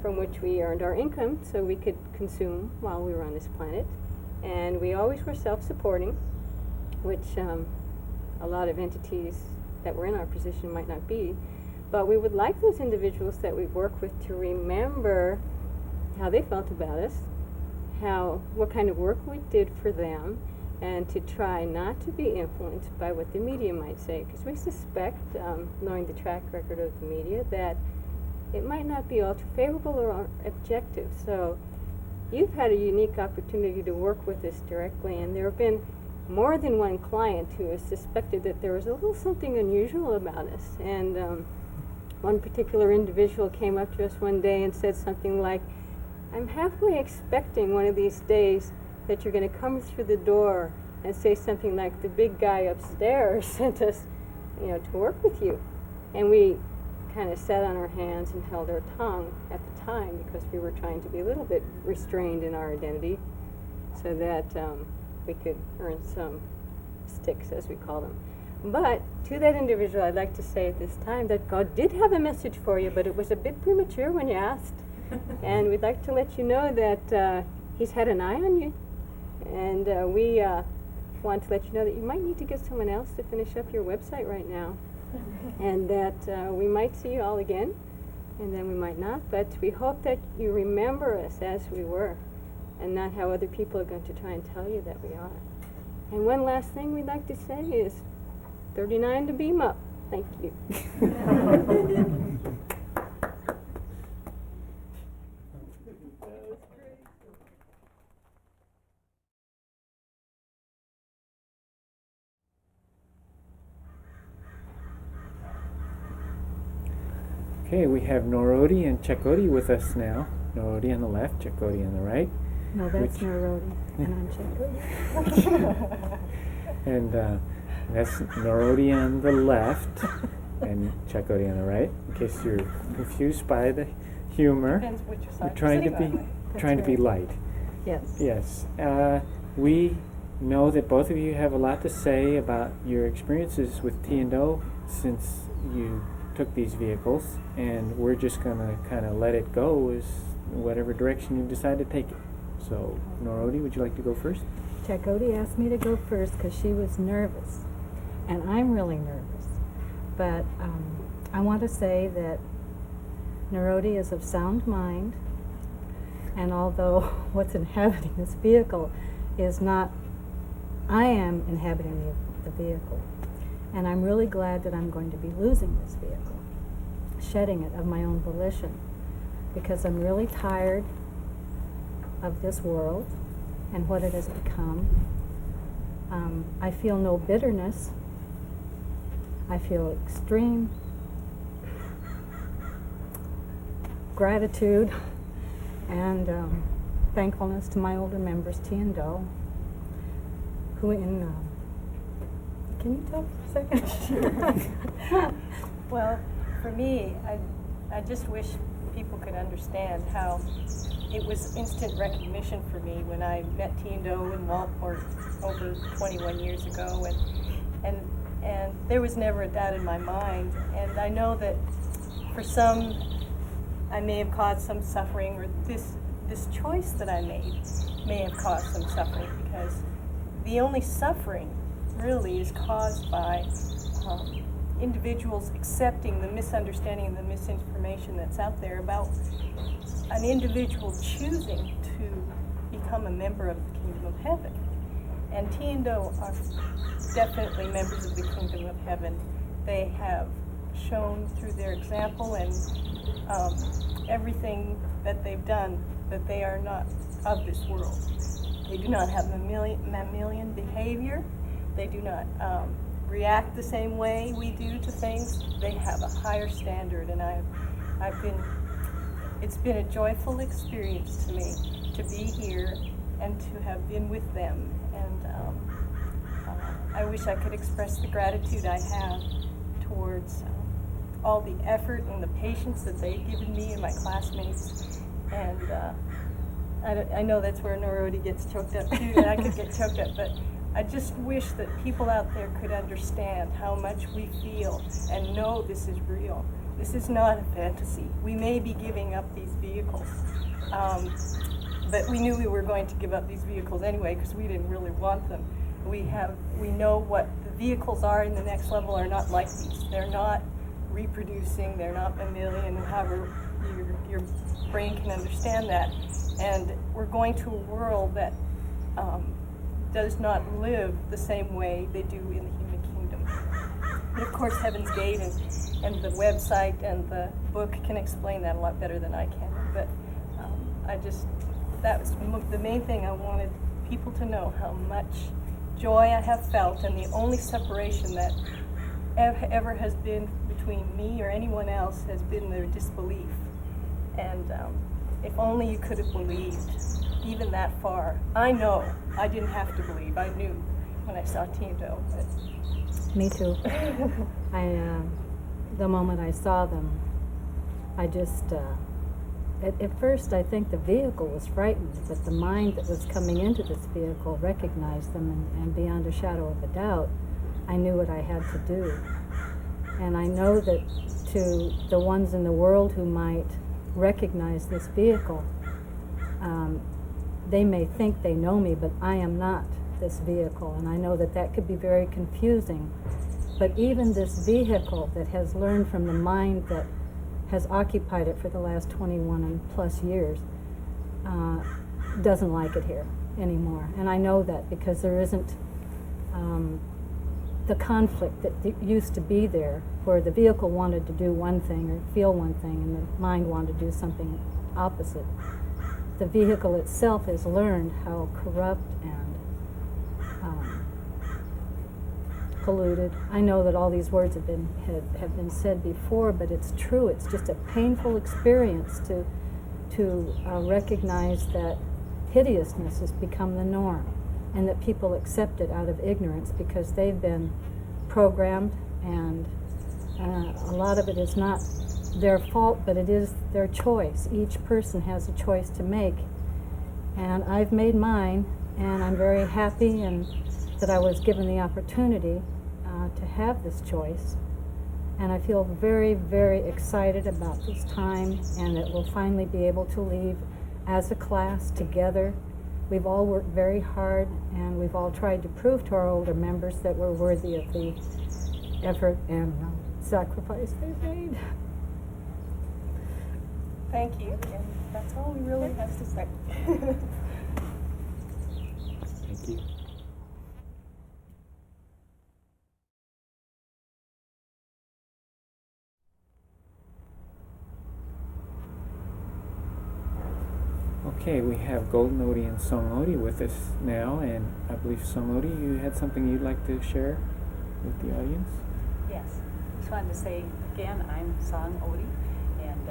from which we earned our income so we could consume while we were on this planet. And we always were self-supporting, which a lot of entities that were in our position might not be. But we would like those individuals that we work with to remember how they felt about us, what kind of work we did for them, and to try not to be influenced by what the media might say, because we suspect, knowing the track record of the media, that it might not be all too favorable or objective. So you've had a unique opportunity to work with us directly, and there have been more than one client who has suspected that there was a little something unusual about us. And one particular individual came up to us one day and said something like, I'm halfway expecting one of these days that you're going to come through the door and say something like, the big guy upstairs sent us, to work with you. And we kind of sat on our hands and held our tongue at the time because we were trying to be a little bit restrained in our identity so that we could earn some sticks, as we call them. But to that individual, I'd like to say at this time that God did have a message for you, but it was a bit premature when you asked. And we'd like to let you know that He's had an eye on you. And we want to let you know that you might need to get someone else to finish up your website right now. And that we might see you all again, and then we might not. But we hope that you remember us as we were, and not how other people are going to try and tell you that we are. And one last thing we'd like to say is 39 to beam up. Thank you. Okay, we have Norodi and Chakoti with us now. Norodi on the left, Chakoti on the right. No, that's Norodi, and I'm Chakoti. And that's Norodi on the left and Chakoti on the right. In case you're confused by the humor, Depends which side we're trying to be light. Yes. Yes. We know that both of you have a lot to say about your experiences with Tiendo since you took these vehicles, and we're just going to kind of let it go as whatever direction you decide to take it. So, Norodi, would you like to go first? Chakoti asked me to go first because she was nervous, and I'm really nervous. But I want to say that Norodi is of sound mind, and although what's inhabiting this vehicle is not, I am inhabiting the vehicle. And I'm really glad that I'm going to be losing this vehicle, shedding it of my own volition, because I'm really tired of this world and what it has become. I feel no bitterness. I feel extreme gratitude and thankfulness to my older members, Tiendo, who in can you talk for a second? Sure. Well, for me, I just wish people could understand how it was instant recognition for me when I met Tiendo in Walport over 21 years ago, and there was never a doubt in my mind. And I know that for some, I may have caused some suffering, or this choice that I made may have caused some suffering, because the only suffering really is caused by individuals accepting the misunderstanding and the misinformation that's out there about an individual choosing to become a member of the Kingdom of Heaven. And Tiendo are definitely members of the Kingdom of Heaven. They have shown through their example and everything that they've done that they are not of this world. They do not have mammalian behavior. They do not react the same way we do to things. They have a higher standard, and it's been a joyful experience to me to be here and to have been with them. And I wish I could express the gratitude I have towards all the effort and the patience that they've given me and my classmates. And I know that's where Norody gets choked up too, and I could get choked up, but I just wish that people out there could understand how much we feel and know this is real. This is not a fantasy. We may be giving up these vehicles, but we knew we were going to give up these vehicles anyway because we didn't really want them. We know what the vehicles are in the next level are not like these. They're not reproducing, they're not mammalian, however your brain can understand that. And we're going to a world that does not live the same way they do in the human kingdom. And of course, Heaven's Gate and the website and the book can explain that a lot better than I can. But that was the main thing I wanted people to know, how much joy I have felt, and the only separation that ever has been between me or anyone else has been their disbelief. And if only you could have believed even that far. I know I didn't have to believe. I knew when I saw Tindo. Me too. The moment I saw them, I just, at first I think the vehicle was frightened, but the mind that was coming into this vehicle recognized them, and beyond a shadow of a doubt, I knew what I had to do. And I know that to the ones in the world who might recognize this vehicle, they may think they know me, but I am not this vehicle, and I know that that could be very confusing. But even this vehicle that has learned from the mind that has occupied it for the last 21 and plus years doesn't like it here anymore. And I know that because there isn't the conflict that used to be there, where the vehicle wanted to do one thing or feel one thing and the mind wanted to do something opposite. The vehicle itself has learned how corrupt and polluted. I know that all these words have been said before, but it's true. It's just a painful experience to recognize that hideousness has become the norm, and that people accept it out of ignorance because they've been programmed, and a lot of it is not their fault, but it is their choice. Each person has a choice to make, and I've made mine, and I'm very happy and that I was given the opportunity to have this choice. And I feel very, very excited about this time, and that we'll finally be able to leave as a class together. We've all worked very hard, and we've all tried to prove to our older members that we're worthy of the effort and sacrifice they've made. Thank you, and that's all we really have to say. Thank you. Okay, we have Golden Odie and Song Odie with us now, and I believe Song Odie, you had something you'd like to share with the audience? Yes, just wanted to say again, I'm Song Odie, and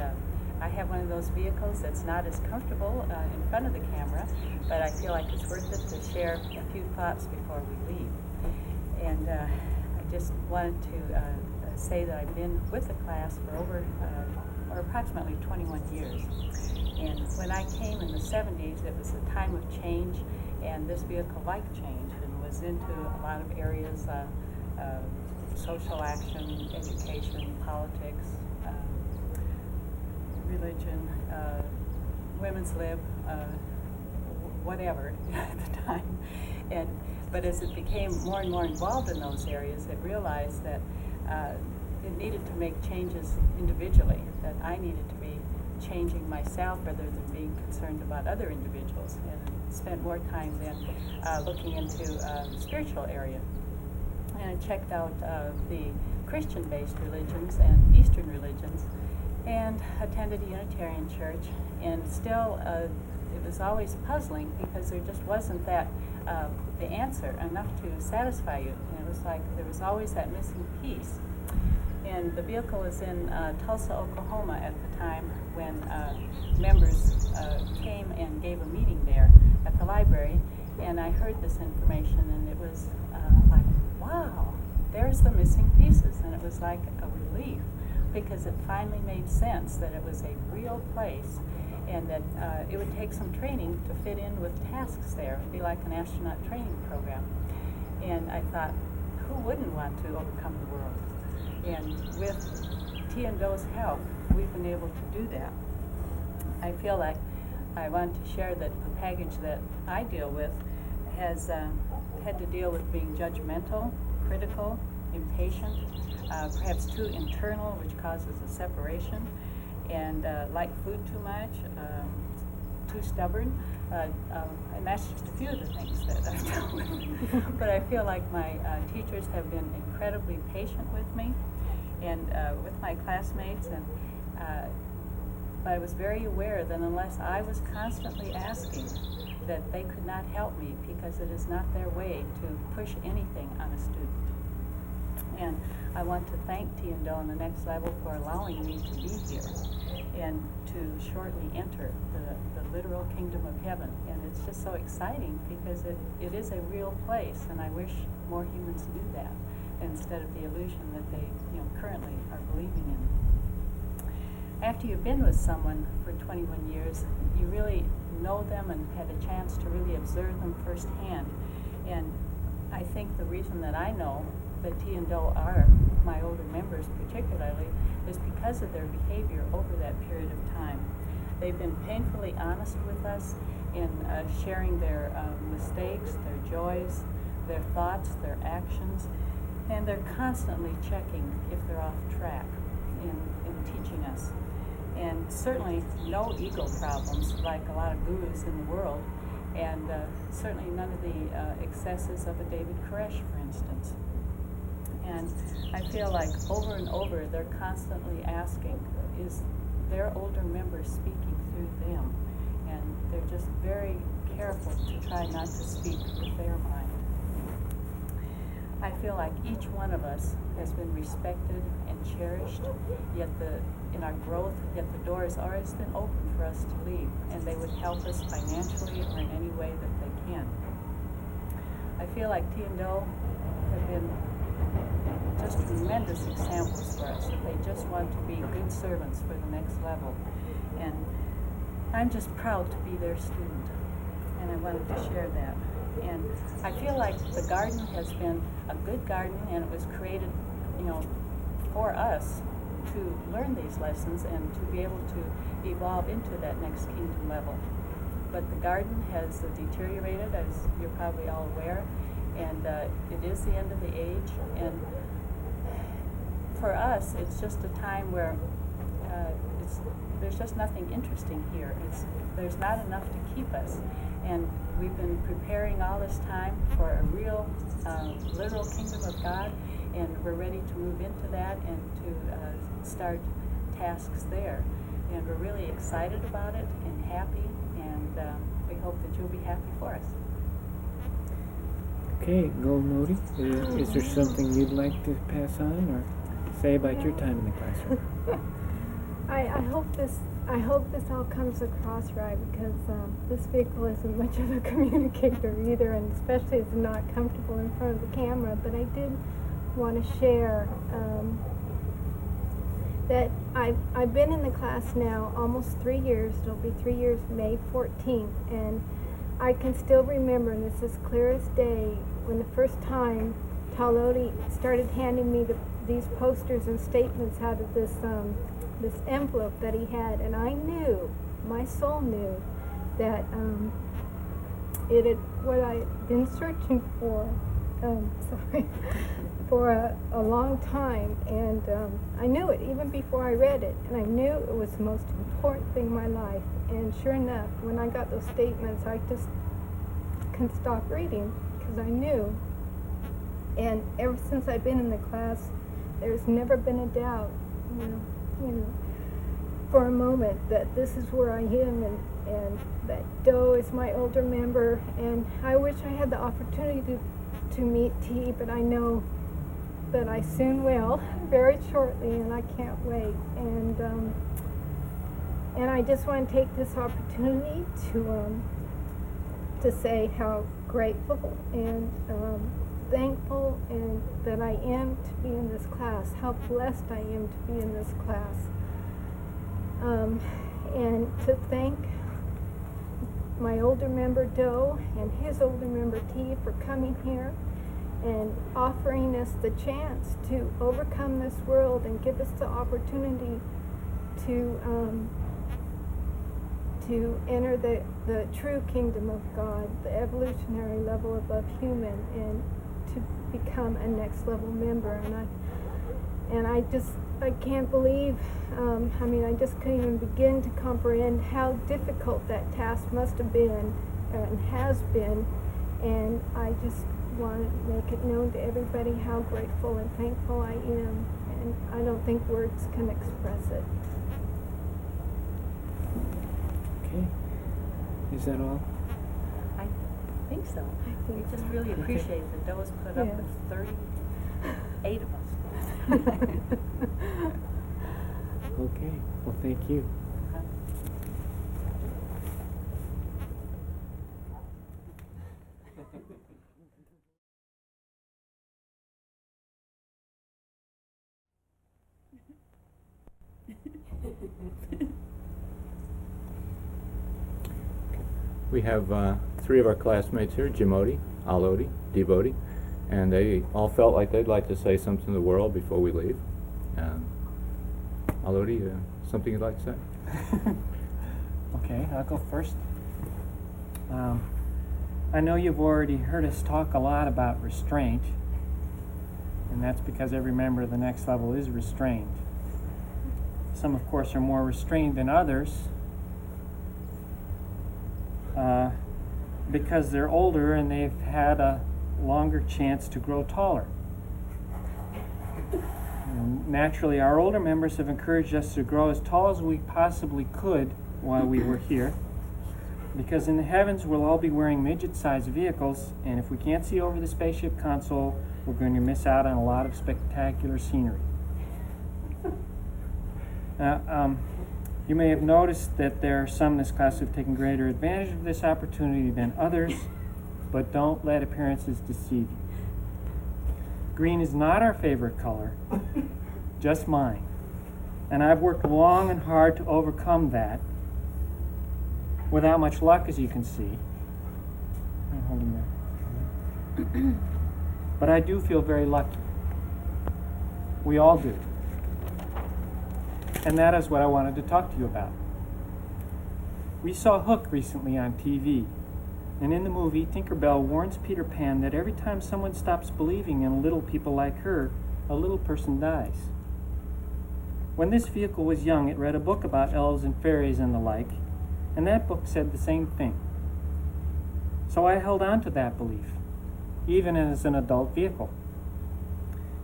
I have one of those vehicles that's not as comfortable in front of the camera, but I feel like it's worth it to share a few thoughts before we leave. And I just wanted to say that I've been with the class for or approximately 21 years. And when I came in the 70s, it was a time of change, and this vehicle liked change and was into a lot of areas, social action, education, politics, religion, women's lib, whatever at the time. But as it became more and more involved in those areas, it realized that it needed to make changes individually, that I needed to be changing myself rather than being concerned about other individuals, and spent more time then looking into the spiritual area. And I checked out the Christian-based religions and Eastern religions, and attended a Unitarian church, and still it was always puzzling because there just wasn't that the answer, enough to satisfy you. And it was like there was always that missing piece. And the vehicle was in Tulsa, Oklahoma at the time when members came and gave a meeting there at the library. And I heard this information, and it was like, wow, there's the missing pieces. And it was like a relief, because it finally made sense that it was a real place, and that it would take some training to fit in with tasks there. It would be like an astronaut training program. And I thought, who wouldn't want to overcome the world? And with T&Do's help, we've been able to do that. I feel like I want to share that the package that I deal with has had to deal with being judgmental, critical, impatient, perhaps too internal, which causes a separation, and like food too much, too stubborn. And that's just a few of the things that I've dealt with. But I feel like my teachers have been incredibly patient with me and with my classmates, and but I was very aware that unless I was constantly asking, that they could not help me, because it is not their way to push anything on a student. And I want to thank T&Do on the next level for allowing me to be here and to shortly enter the literal kingdom of heaven. And it's just so exciting, because it is a real place, and I wish more humans knew that instead of the illusion that they currently are believing in. After you've been with someone for 21 years, you really know them and had a chance to really observe them firsthand. And I think the reason that I know that T&Do are my older members particularly is because of their behavior over that period of time. They've been painfully honest with us in sharing their mistakes, their joys, their thoughts, their actions, and they're constantly checking if they're off track in teaching us. And certainly no ego problems like a lot of gurus in the world, and certainly none of the excesses of a David Koresh, for instance. And I feel like over and over they're constantly asking, is their older member speaking through them? And they're just very careful to try not to speak with their mind. I feel like each one of us has been respected and cherished, yet in our growth, yet the door has always been open for us to leave, and they would help us financially or in any way that they can. I feel like T&Do have been just tremendous examples for us, that they just want to be good servants for the next level. And I'm just proud to be their student, and I wanted to share that. And I feel like the garden has been a good garden, and it was created, for us to learn these lessons and to be able to evolve into that next kingdom level. But the garden has deteriorated, as you're probably all aware, and it is the end of the age. And for us, it's just a time where there's just nothing interesting here. There's not enough to keep us. And we've been preparing all this time for a real, literal kingdom of God, and we're ready to move into that and to start tasks there. And we're really excited about it and happy, and we hope that you'll be happy for us. Okay, Golden Odie, is there something you'd like to pass on or say about your time in the classroom? I hope this all comes across right, because this vehicle isn't much of a communicator either, and especially it's not comfortable in front of the camera. But I did want to share that I've been in the class now almost 3 years. It'll be 3 years May 14th, and I can still remember, and this is clear as day, when the first time Talodi started handing me these posters and statements out of this envelope that he had, and I knew, my soul knew, that it had, what I had been searching for, for a long time, and I knew it even before I read it, and I knew it was the most important thing in my life. And sure enough, when I got those statements, I just couldn't stop reading, because I knew. And ever since I've been in the class, there's never been a doubt, for a moment, that this is where I am, and that Doe is my older member, and I wish I had the opportunity to meet T, but I know that I soon will, very shortly, and I can't wait. And I just want to take this opportunity to say how grateful and thankful and that I am to be in this class, how blessed I am to be in this class, and to thank my older member Doe and his older member T for coming here and offering us the chance to overcome this world and give us the opportunity to enter the true kingdom of God, the evolutionary level above human, and to become a next level member. And I can't believe, I just couldn't even begin to comprehend how difficult that task must have been and has been. And I just want to make it known to everybody how grateful and thankful I am. And I don't think words can express it. Okay. Is that all? I think so. We just really appreciate that Doe's put up with 38 of us. Okay. Well, thank you. We have 3 of our classmates here, Jimodi, Alodi, Devoti, and they all felt like they'd like to say something to the world before we leave. Alodi, something you'd like to say? Okay, I'll go first. I know you've already heard us talk a lot about restraint, and that's because every member of the next level is restrained. Some, of course, are more restrained than others because they're older and they've had a longer chance to grow taller. Naturally, our older members have encouraged us to grow as tall as we possibly could while we were here, because in the heavens we'll all be wearing midget-sized vehicles, and if we can't see over the spaceship console, we're going to miss out on a lot of spectacular scenery. You may have noticed that there are some in this class who have taken greater advantage of this opportunity than others, but don't let appearances deceive you. Green is not our favorite color, just mine. And I've worked long and hard to overcome that, without much luck, as you can see. I'm holding that. But I do feel very lucky. We all do. And that is what I wanted to talk to you about. We saw Hook recently on TV, and in the movie, Tinkerbell warns Peter Pan that every time someone stops believing in little people like her, a little person dies. When this vehicle was young, it read a book about elves and fairies and the like, and that book said the same thing. So I held on to that belief, even as an adult vehicle.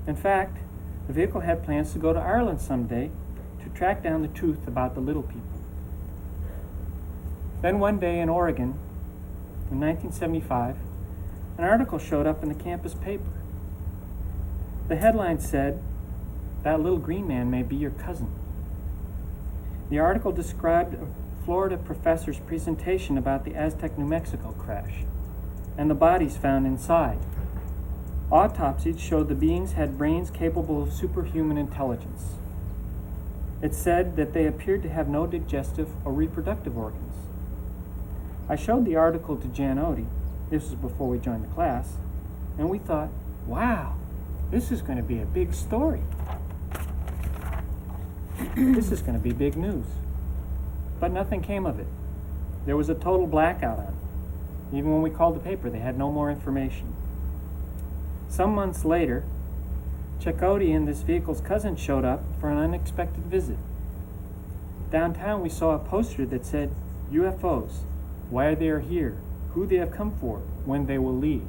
In fact, the vehicle had plans to go to Ireland someday to track down the truth about the little people. Then one day in Oregon, in 1975, an article showed up in the campus paper. The headline said, "That little green man may be your cousin." The article described a Florida professor's presentation about the Aztec, New Mexico crash and the bodies found inside. Autopsies showed the beings had brains capable of superhuman intelligence. It said that they appeared to have no digestive or reproductive organs. I showed the article to Jan Odie, this was before we joined the class, and we thought, wow, this is going to be a big story. This is going to be big news. But nothing came of it. There was a total blackout on it. Even when we called the paper, they had no more information. Some months later, Chakoti and this vehicle's cousin showed up for an unexpected visit. Downtown, we saw a poster that said, UFOs, why they are here, who they have come for, when they will leave.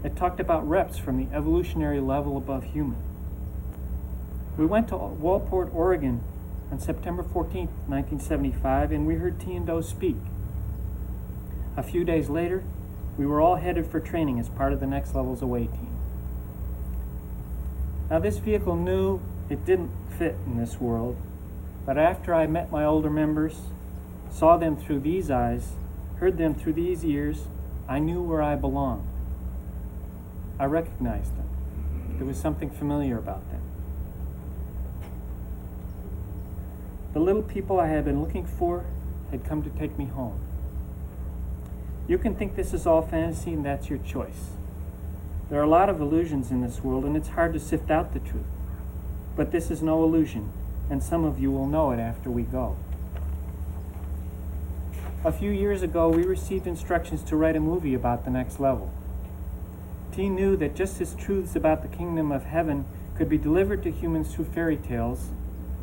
It talked about reps from the evolutionary level above human. We went to Walport, Oregon on September 14th, 1975, and we heard T and Doe speak. A few days later, we were all headed for training as part of the Next Level's away team. Now, this vehicle knew it didn't fit in this world, but after I met my older members, saw them through these eyes, heard them through these ears, I knew where I belonged. I recognized them. There was something familiar about them. The little people I had been looking for had come to take me home. You can think this is all fantasy, and that's your choice. There are a lot of illusions in this world, and it's hard to sift out the truth. But this is no illusion, and some of you will know it after we go. A few years ago, we received instructions to write a movie about the next level. T knew that just as truths about the kingdom of heaven could be delivered to humans through fairy tales,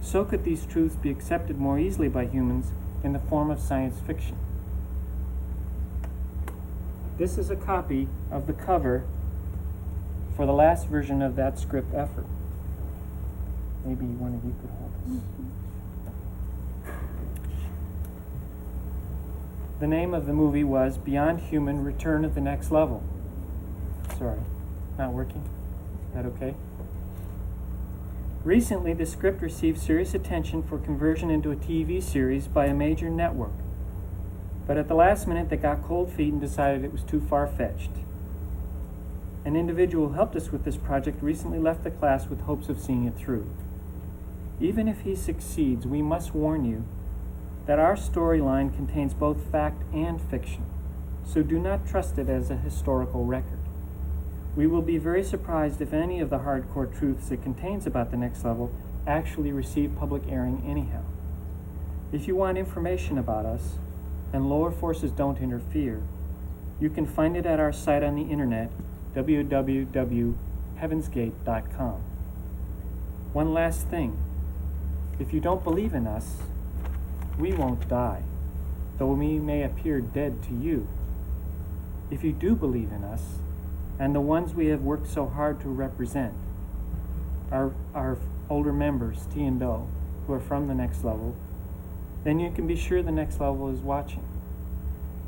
so could these truths be accepted more easily by humans in the form of science fiction. This is a copy of the cover for the last version of that script effort. Maybe one of you could hold this. The name of the movie was Beyond Human: Return of the Next Level. Sorry, not working? Is that okay? Recently, the script received serious attention for conversion into a TV series by a major network. But at the last minute, they got cold feet and decided it was too far-fetched. An individual who helped us with this project recently left the class with hopes of seeing it through. Even if he succeeds, we must warn you that our storyline contains both fact and fiction, so do not trust it as a historical record. We will be very surprised if any of the hardcore truths it contains about the next level actually receive public airing anyhow. If you want information about us, and lower forces don't interfere, you can find it at our site on the internet, www.heavensgate.com. One last thing. If you don't believe in us, we won't die, though we may appear dead to you. If you do believe in us, and the ones we have worked so hard to represent, our older members, T and O, who are from the next level, then you can be sure the next level is watching.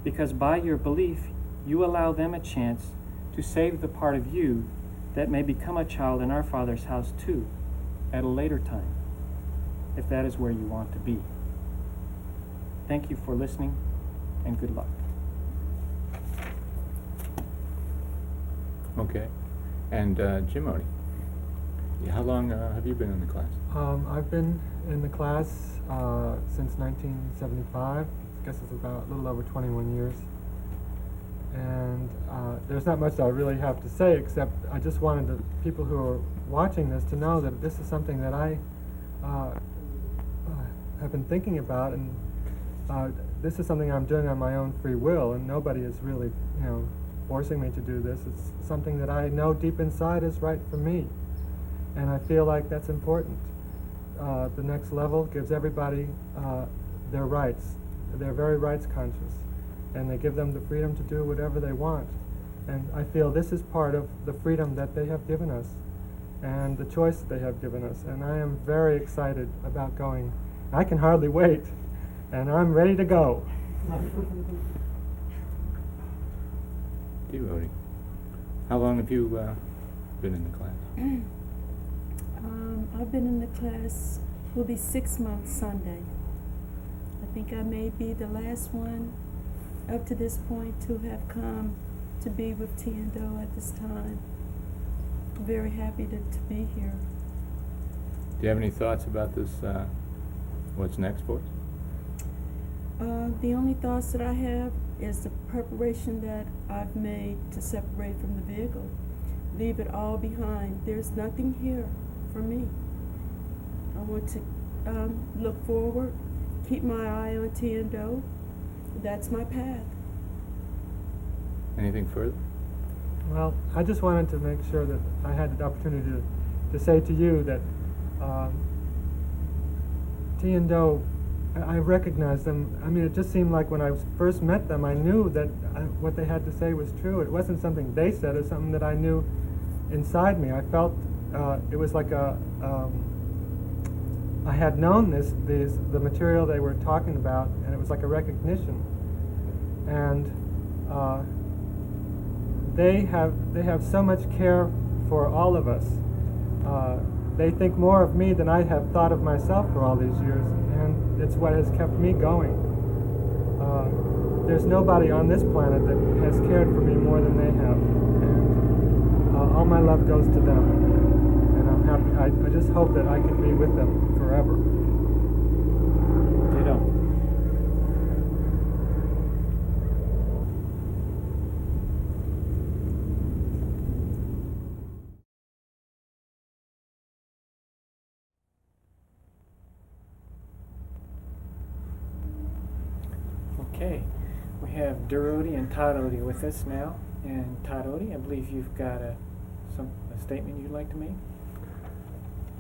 Because by your belief, you allow them a chance to save the part of you that may become a child in our Father's house too, at a later time, if that is where you want to be. Thank you for listening, and good luck. Okay. And Jim Odie, how long have you been in the class? I've been in the class since 1975. I guess it's about a little over 21 years. And there's not much I really have to say, except I just wanted the people who are watching this to know that this is something that I have been thinking about, and this is something I'm doing on my own free will, and nobody is really, forcing me to do this. It's something that I know deep inside is right for me, and I feel like that's important. The next level gives everybody their rights. They're very rights conscious, and they give them the freedom to do whatever they want. And I feel this is part of the freedom that they have given us and the choice that they have given us. And I am very excited about going. I can hardly wait, and I'm ready to go. You, Odie. How long have you been in the class? I've been in the class, will be 6 months Sunday. I think I may be the last one up to this point to have come to be with T and O at this time. I'm very happy to be here. Do you have any thoughts about this, what's next for us? The only thoughts that I have is the preparation that I've made to separate from the vehicle. Leave it all behind. There's nothing here for me. I want to look forward, keep my eye on T and O. That's my path. Anything further? Well, I just wanted to make sure that I had the opportunity to say to you that T and O, I recognized them. I mean, it just seemed like when I first met them, I knew that what they had to say was true. It wasn't something they said, it was something that I knew inside me. I felt it was like I had known the material they were talking about, and it was like a recognition. And they have so much care for all of us. They think more of me than I have thought of myself for all these years, and it's what has kept me going. There's nobody on this planet that has cared for me more than they have, and all my love goes to them, and I'm happy. I just hope that I can be with them forever. You know. Okay, we have Dorothy and Todd Odie with us now. And Todd Odie, I believe you've got a statement you'd like to make?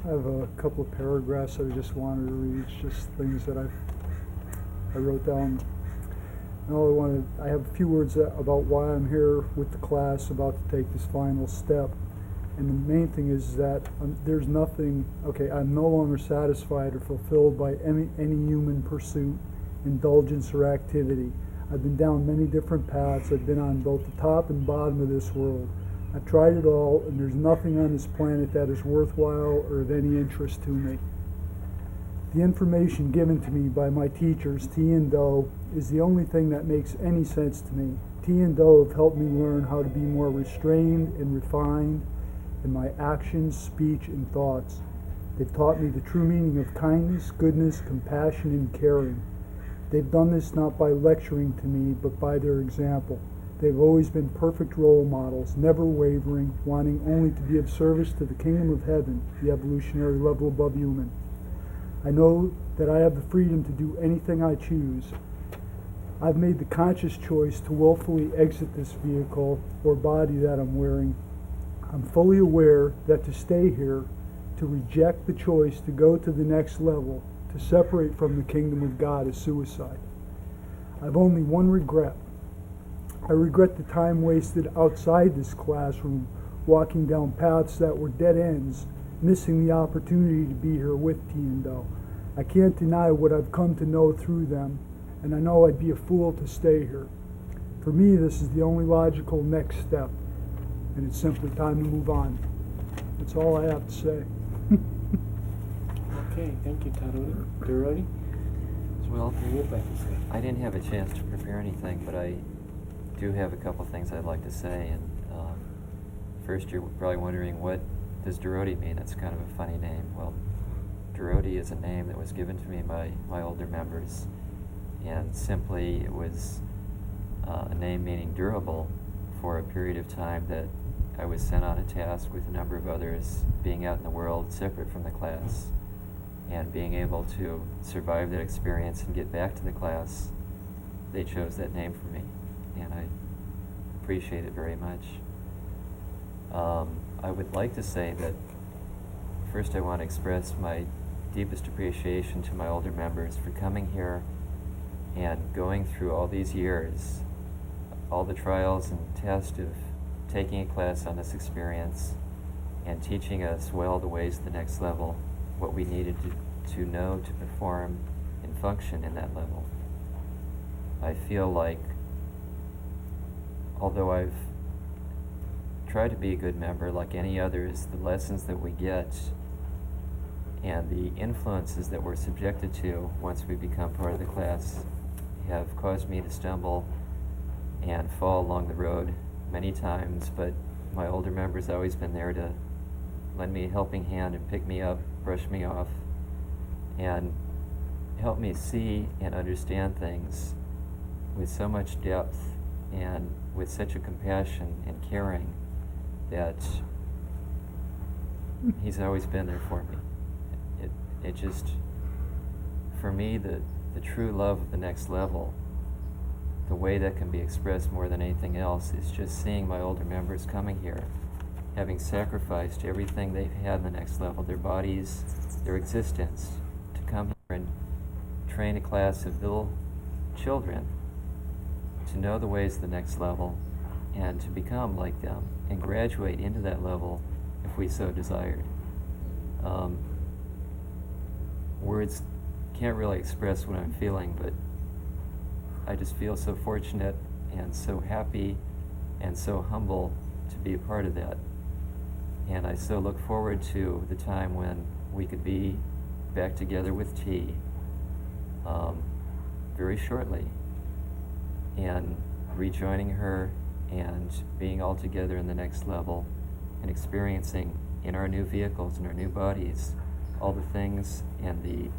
I have a couple of paragraphs that I just wanted to read. It's just things that I wrote down. And I have a few words about why I'm here with the class, about to take this final step. And the main thing is that there's nothing, I'm no longer satisfied or fulfilled by any human pursuit, indulgence, or activity. I've been down many different paths. I've been on both the top and bottom of this world. I've tried it all, and there's nothing on this planet that is worthwhile or of any interest to me. The information given to me by my teachers, T and Do, is the only thing that makes any sense to me. T and Do have helped me learn how to be more restrained and refined in my actions, speech, and thoughts. They've taught me the true meaning of kindness, goodness, compassion, and caring. They've done this not by lecturing to me, but by their example. They've always been perfect role models, never wavering, wanting only to be of service to the kingdom of heaven, the evolutionary level above human. I know that I have the freedom to do anything I choose. I've made the conscious choice to willfully exit this vehicle or body that I'm wearing. I'm fully aware that to stay here, to reject the choice to go to the next level, to separate from the kingdom of God, is suicide. I've only one regret. I regret the time wasted outside this classroom, walking down paths that were dead ends, missing the opportunity to be here with T and Do. I can't deny what I've come to know through them, and I know I'd be a fool to stay here. For me, this is the only logical next step, and it's simply time to move on. That's all I have to say. Okay, thank you, Todd Odie. Dorothy? Well, what would you like to say? I didn't have a chance to prepare anything, but I do have a couple things I'd like to say. And first, you're probably wondering, what does Dorothy mean? That's kind of a funny name. Well, Dorothy is a name that was given to me by my older members, and simply it was a name meaning durable for a period of time that I was sent on a task with a number of others, being out in the world separate from the class, and being able to survive that experience and get back to the class. They chose that name for me, and I appreciate it very much. I would like to say that first I want to express my deepest appreciation to my older members for coming here and going through all these years, all the trials and tests of taking a class on this experience and teaching us well the ways to the next level, what we needed to know to perform and function in that level. I feel like, although I've tried to be a good member like any others, the lessons that we get and the influences that we're subjected to once we become part of the class have caused me to stumble and fall along the road many times, but my older members have always been there to lend me a helping hand and pick me up, brush me off, and help me see and understand things with so much depth and with such a compassion and caring that he's always been there for me. It just, for me, the true love of the next level, the way that can be expressed more than anything else is just seeing my older members coming here, having sacrificed everything they've had in the next level, their bodies, their existence, to come here and train a class of little children to know the ways of the next level and to become like them and graduate into that level if we so desired. Words can't really express what I'm feeling, but I just feel so fortunate and so happy and so humble to be a part of that. And I so look forward to the time when we could be back together with T very shortly, and rejoining her and being all together in the next level and experiencing in our new vehicles and our new bodies all the things and the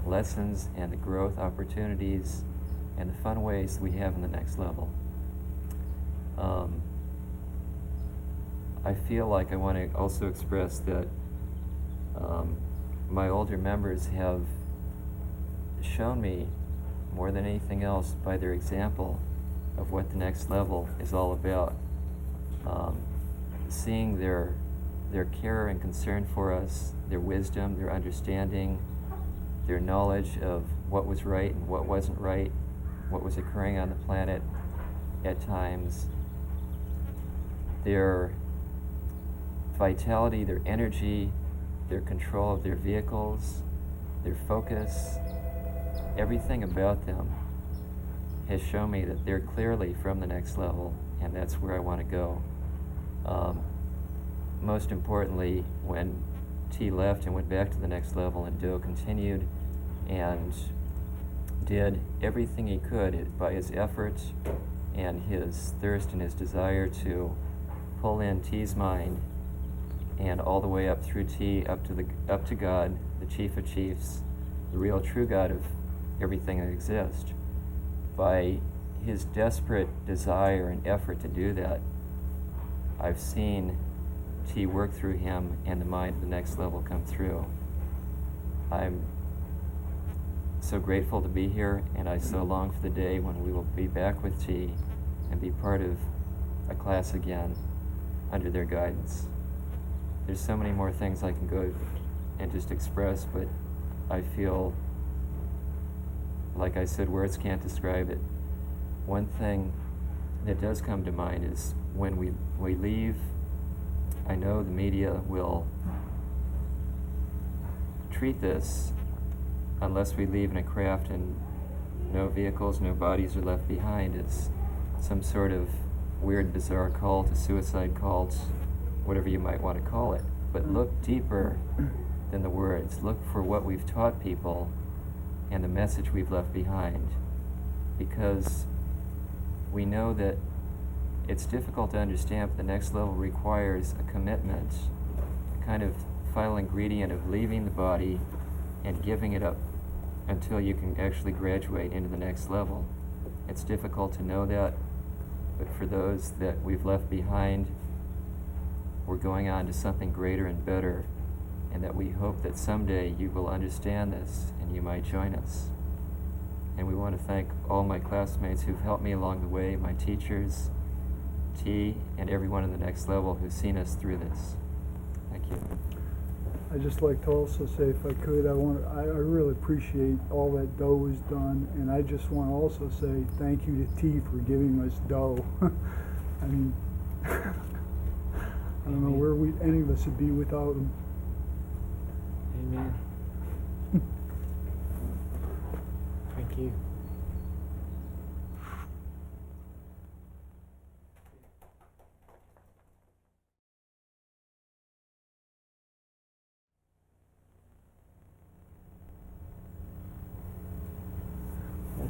lessons and the growth opportunities and the fun ways we have in the next level. I feel like I want to also express that my older members have shown me more than anything else by their example of what the next level is all about. Seeing their care and concern for us, their wisdom, their understanding, their knowledge of what was right and what wasn't right, what was occurring on the planet at times, their vitality, their energy, their control of their vehicles, their focus, everything about them has shown me that they're clearly from the next level, and that's where I want to go. Most importantly, when T left and went back to the next level, and Do continued and did everything he could by his efforts and his thirst and his desire to pull in T's mind and all the way up through T, up to God, the Chief of Chiefs, the real true God of everything that exists. By his desperate desire and effort to do that, I've seen T work through him and the mind of the next level come through. I'm so grateful to be here, and I so long for the day when we will be back with T and be part of a class again under their guidance. There's so many more things I can go and just express, but I feel, like I said, words can't describe it. One thing that does come to mind is when we leave, I know the media will treat this, unless we leave in a craft and no vehicles, no bodies are left behind, as some sort of weird, bizarre cult, a suicide cult, whatever you might want to call it. But look deeper than the words. Look for what we've taught people and the message we've left behind. Because we know that it's difficult to understand, but the next level requires a commitment, a kind of final ingredient of leaving the body and giving it up until you can actually graduate into the next level. It's difficult to know that, but for those that we've left behind, we're going on to something greater and better, and that we hope that someday you will understand this and you might join us. And we want to thank all my classmates who've helped me along the way, my teachers, T, and everyone in the next level who's seen us through this. Thank you. I'd just like to also say, if I could, I really appreciate all that dough has done, and I just want to also say thank you to T for giving us dough. I mean, I don't know where any of us would be without him. Amen. Thank you.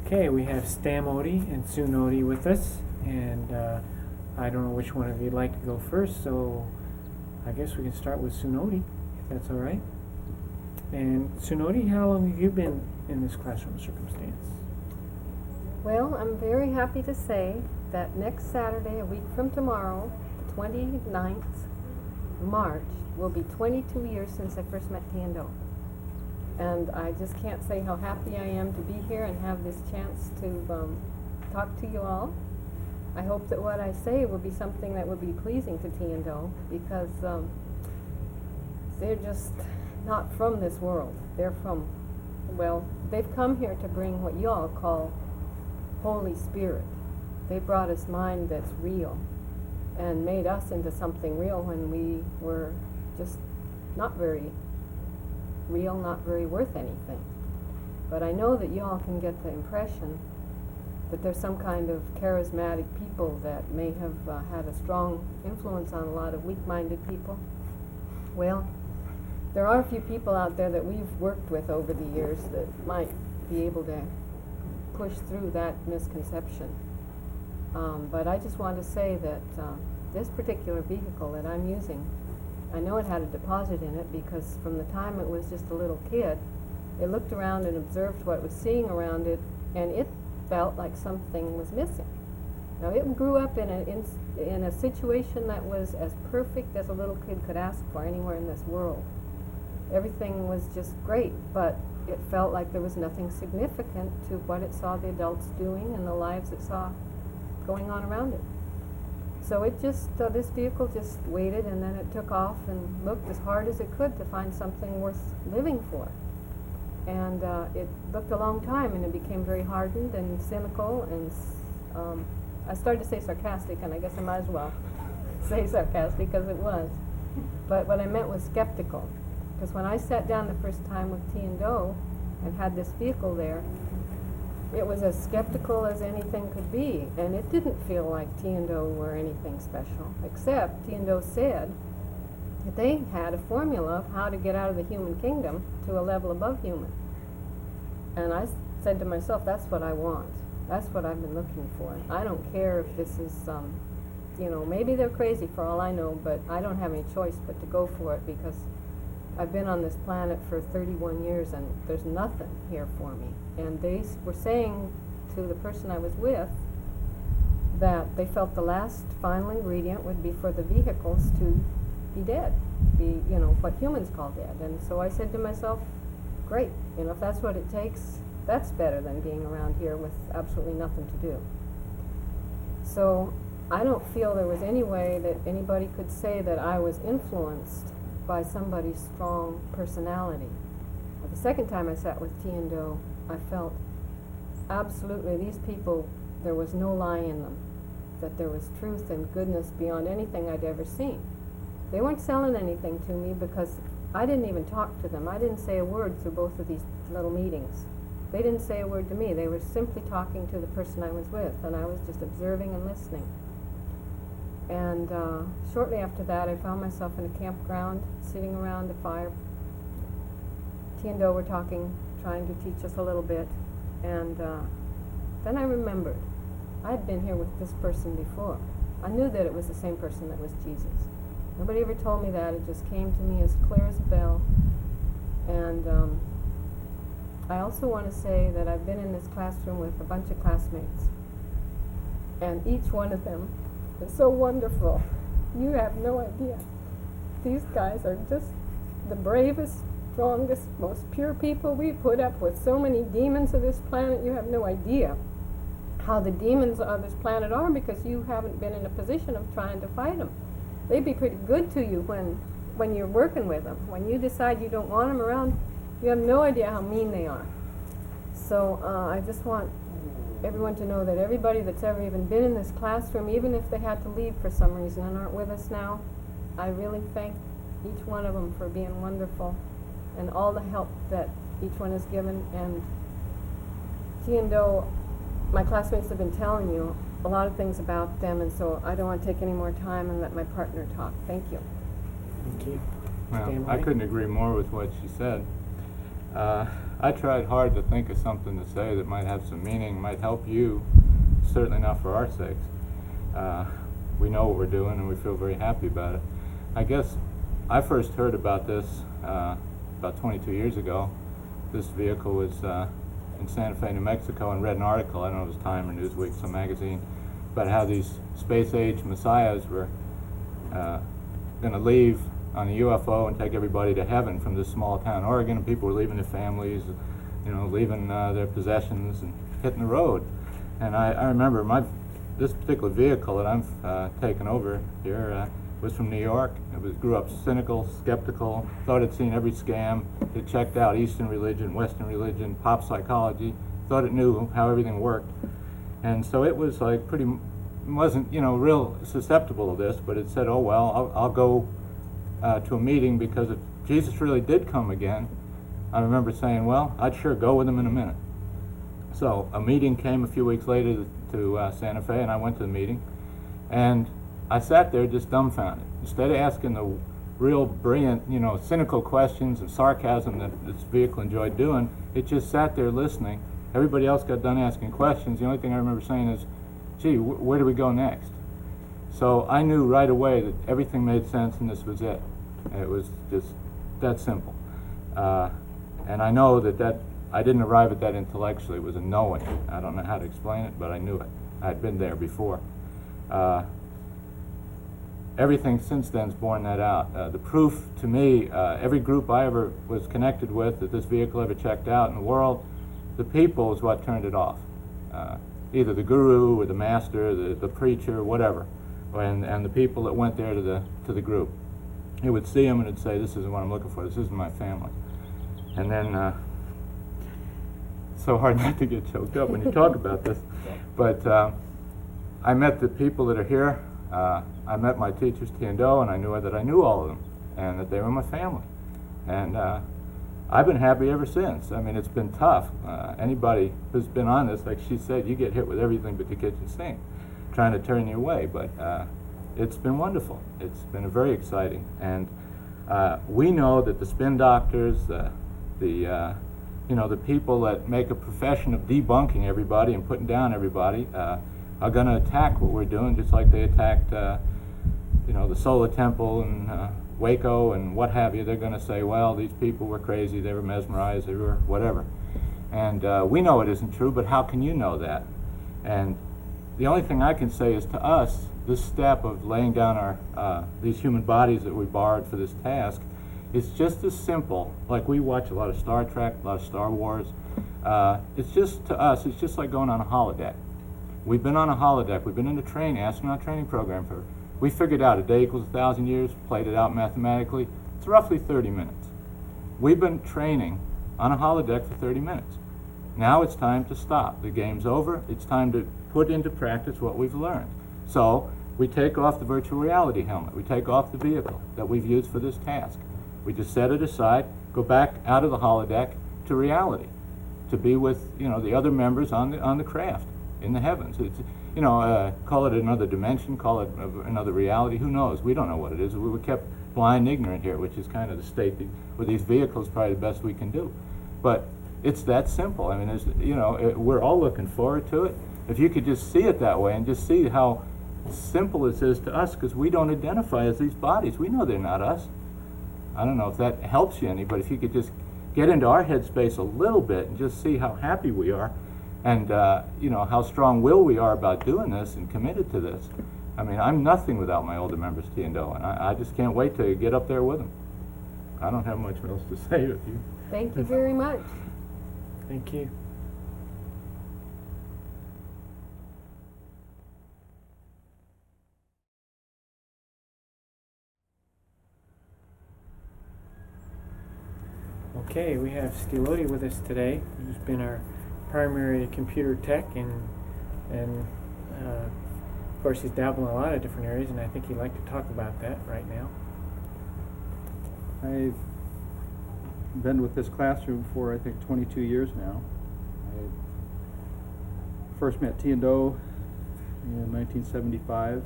Okay, we have Stam Odie and Soon Odie with us, and I don't know which one of you'd like to go first, so I guess we can start with Soon Odie, if that's all right. And Soon Odie, how long have you been in this classroom circumstance? Well, I'm very happy to say that next Saturday, a week from tomorrow, the 29th March, will be 22 years since I first met Tiando. And I just can't say how happy I am to be here and have this chance to talk to you all. I hope that what I say will be something that will be pleasing to Tiando, because they're just not from this world. They're from, well, they've come here to bring what you all call Holy Spirit. They brought us mind that's real and made us into something real when we were just not very real, not very worth anything. But I know that you all can get the impression that there's some kind of charismatic people that may have had a strong influence on a lot of weak-minded people. Well, there are a few people out there that we've worked with over the years that might be able to push through that misconception. But I just want to say that this particular vehicle that I'm using, I know it had a deposit in it because from the time it was just a little kid, it looked around and observed what it was seeing around it, and it felt like something was missing. Now, it grew up in a situation that was as perfect as a little kid could ask for anywhere in this world. Everything was just great, but it felt like there was nothing significant to what it saw the adults doing and the lives it saw going on around it. So it just, this vehicle just waited, and then it took off and looked as hard as it could to find something worth living for. And it looked a long time, and it became very hardened and cynical, and I started to say sarcastic, and I guess I might as well say sarcastic, because it was. But what I meant was skeptical. Because when I sat down the first time with T and Do and had this vehicle there, it was as skeptical as anything could be, and it didn't feel like T and Do were anything special, except T and Do said that they had a formula of how to get out of the human kingdom to a level above human. And I said to myself, that's what I want. That's what I've been looking for. I don't care if this is, you know, maybe they're crazy for all I know, but I don't have any choice but to go for it, because I've been on this planet for 31 years and there's nothing here for me. And they were saying to the person I was with that they felt the last final ingredient would be for the vehicles to be dead, be, you know, what humans call dead. And so I said to myself, great, you know, if that's what it takes, that's better than being around here with absolutely nothing to do. So I don't feel there was any way that anybody could say that I was influenced by somebody's strong personality. The second time I sat with T and Do, I felt absolutely these people, there was no lie in them, that there was truth and goodness beyond anything I'd ever seen. They weren't selling anything to me because I didn't even talk to them. I didn't say a word through both of these little meetings. They didn't say a word to me. They were simply talking to the person I was with, and I was just observing and listening. And shortly after that, I found myself in a campground, sitting around a fire. T and Do were talking, trying to teach us a little bit, and then I remembered I'd been here with this person before. I knew that it was the same person that was Jesus. Nobody ever told me that. It just came to me as clear as a bell. And I also want to say that I've been in this classroom with a bunch of classmates, and each one of them is so wonderful. You have no idea. These guys are just the bravest, strongest, most pure people. We put up with so many demons of this planet. You have no idea how the demons of this planet are, because you haven't been in a position of trying to fight them. They'd be pretty good to you when you're working with them. When you decide you don't want them around, you have no idea how mean they are. So I just want everyone to know that everybody that's ever even been in this classroom, even if they had to leave for some reason and aren't with us now, I really thank each one of them for being wonderful and all the help that each one has given. And T and Do, my classmates have been telling you a lot of things about them, and so I don't want to take any more time and let my partner talk. Thank you. Thank you. Well, I couldn't agree more with what she said. I tried hard to think of something to say that might have some meaning, might help you, certainly not for our sakes. We know what we're doing and we feel very happy about it. I guess I first heard about this about 22 years ago. This vehicle was in Santa Fe, New Mexico, and read an article, I don't know if it was Time or Newsweek, some magazine, about how these space-age messiahs were going to leave on a UFO and take everybody to heaven from this small town, Oregon, and people were leaving their families, you know, leaving their possessions and hitting the road. And I remember this particular vehicle that I'm taking over here was from New York. It grew up cynical, skeptical, thought it seen every scam. It checked out Eastern religion, Western religion, pop psychology, thought it knew how everything worked. And so it was like wasn't, you know, real susceptible to this, but it said, oh well, I'll go to a meeting, because if Jesus really did come again, I remember saying, well, I'd sure go with him in a minute. So a meeting came a few weeks later to Santa Fe, and I went to the meeting, and I sat there just dumbfounded. Instead of asking the real brilliant, cynical questions and sarcasm that this vehicle enjoyed doing, it just sat there listening. Everybody else got done asking questions. The only thing I remember saying is, gee, where do we go next? So I knew right away that everything made sense and this was it. It was just that simple. And I know that I didn't arrive at that intellectually. It was a knowing. I don't know how to explain it, but I knew it. I'd been there before. Everything since then has borne that out. The proof to me, every group I ever was connected with that this vehicle ever checked out in the world, the people is what turned it off. Either the guru or the master, the preacher, whatever, and the people that went there to the group. It would see them and it'd say, "This isn't what I'm looking for. This isn't my family." And then, it's so hard not to get choked up when you talk about this. But I met the people that are here. I met my teachers, T and Do, and I knew that I knew all of them, and that they were my family. And I've been happy ever since. I mean, it's been tough. Anybody who's been on this, like she said, you get hit with everything but the kitchen sink, trying to turn you away. But it's been wonderful. It's been very exciting. And we know that the spin doctors, the people that make a profession of debunking everybody and putting down everybody, are going to attack what we're doing, just like they attacked, the Solar Temple and Waco and what have you. They're going to say, well, these people were crazy, they were mesmerized, they were whatever. And we know it isn't true, but how can you know that? And the only thing I can say is, to us, this step of laying down these human bodies that we borrowed for this task is just as simple. Like, we watch a lot of Star Trek, a lot of Star Wars. It's just, to us, it's just like going on a holodeck. We've been on a holodeck. We've been in a astronaut training program we figured out a day equals 1,000 years, played it out mathematically. It's roughly 30 minutes. We've been training on a holodeck for 30 minutes. Now it's time to stop. The game's over. It's time to put into practice what we've learned. So we take off the virtual reality helmet. We take off the vehicle that we've used for this task. We just set it aside, go back out of the holodeck to reality, to be with the other members on the craft in the heavens. It's, call it another dimension, call it another reality. Who knows? We don't know what it is. We were kept blind, ignorant here, which is kind of the state with these vehicles, probably the best we can do. But it's that simple. I mean, we're all looking forward to it. If you could just see it that way and just see how simple this is to us, because we don't identify as these bodies. We know they're not us. I don't know if that helps you any, but if you could just get into our headspace a little bit and just see how happy we are, and how strong will we are about doing this and committed to this. I mean, I'm nothing without my older members, T and Do, and I just can't wait to get up there with them. I don't have much else to say with you. Thank you very much. Thank you. Okay, we have Stiloti with us today, who's been our primary computer tech, and of course he's dabbled in a lot of different areas, and I think he'd like to talk about that right now. I've been with this classroom for, I think, 22 years now. I first met T and Do in 1975,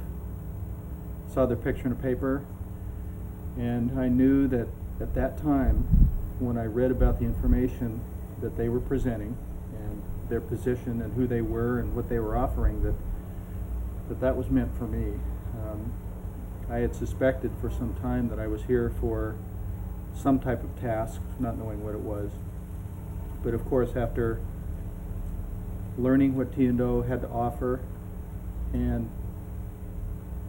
saw their picture in a paper, and I knew that at that time, when I read about the information that they were presenting and their position and who they were and what they were offering, that was meant for me. I had suspected for some time that I was here for some type of task, not knowing what it was. But of course, after learning what T and Do had to offer and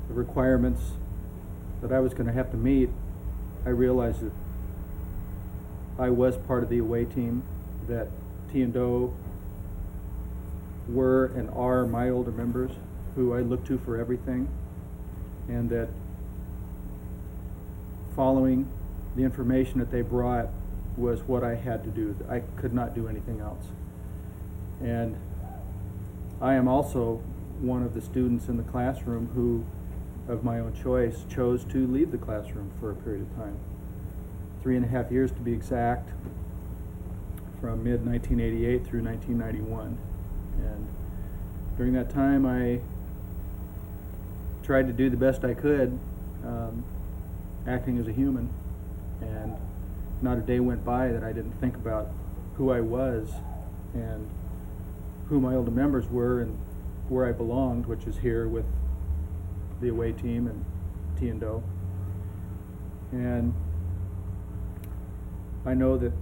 the requirements that I was going to have to meet, I realized that I was part of the away team, that T and Do were and are my older members who I look to for everything, and that following the information that they brought was what I had to do. I could not do anything else. And I am also one of the students in the classroom who, of my own choice, chose to leave the classroom for a period of time. 3.5 years to be exact, from mid-1988 through 1991. And during that time, I tried to do the best I could, acting as a human, and not a day went by that I didn't think about who I was and who my older members were and where I belonged, which is here with the away team and T&O. And I know that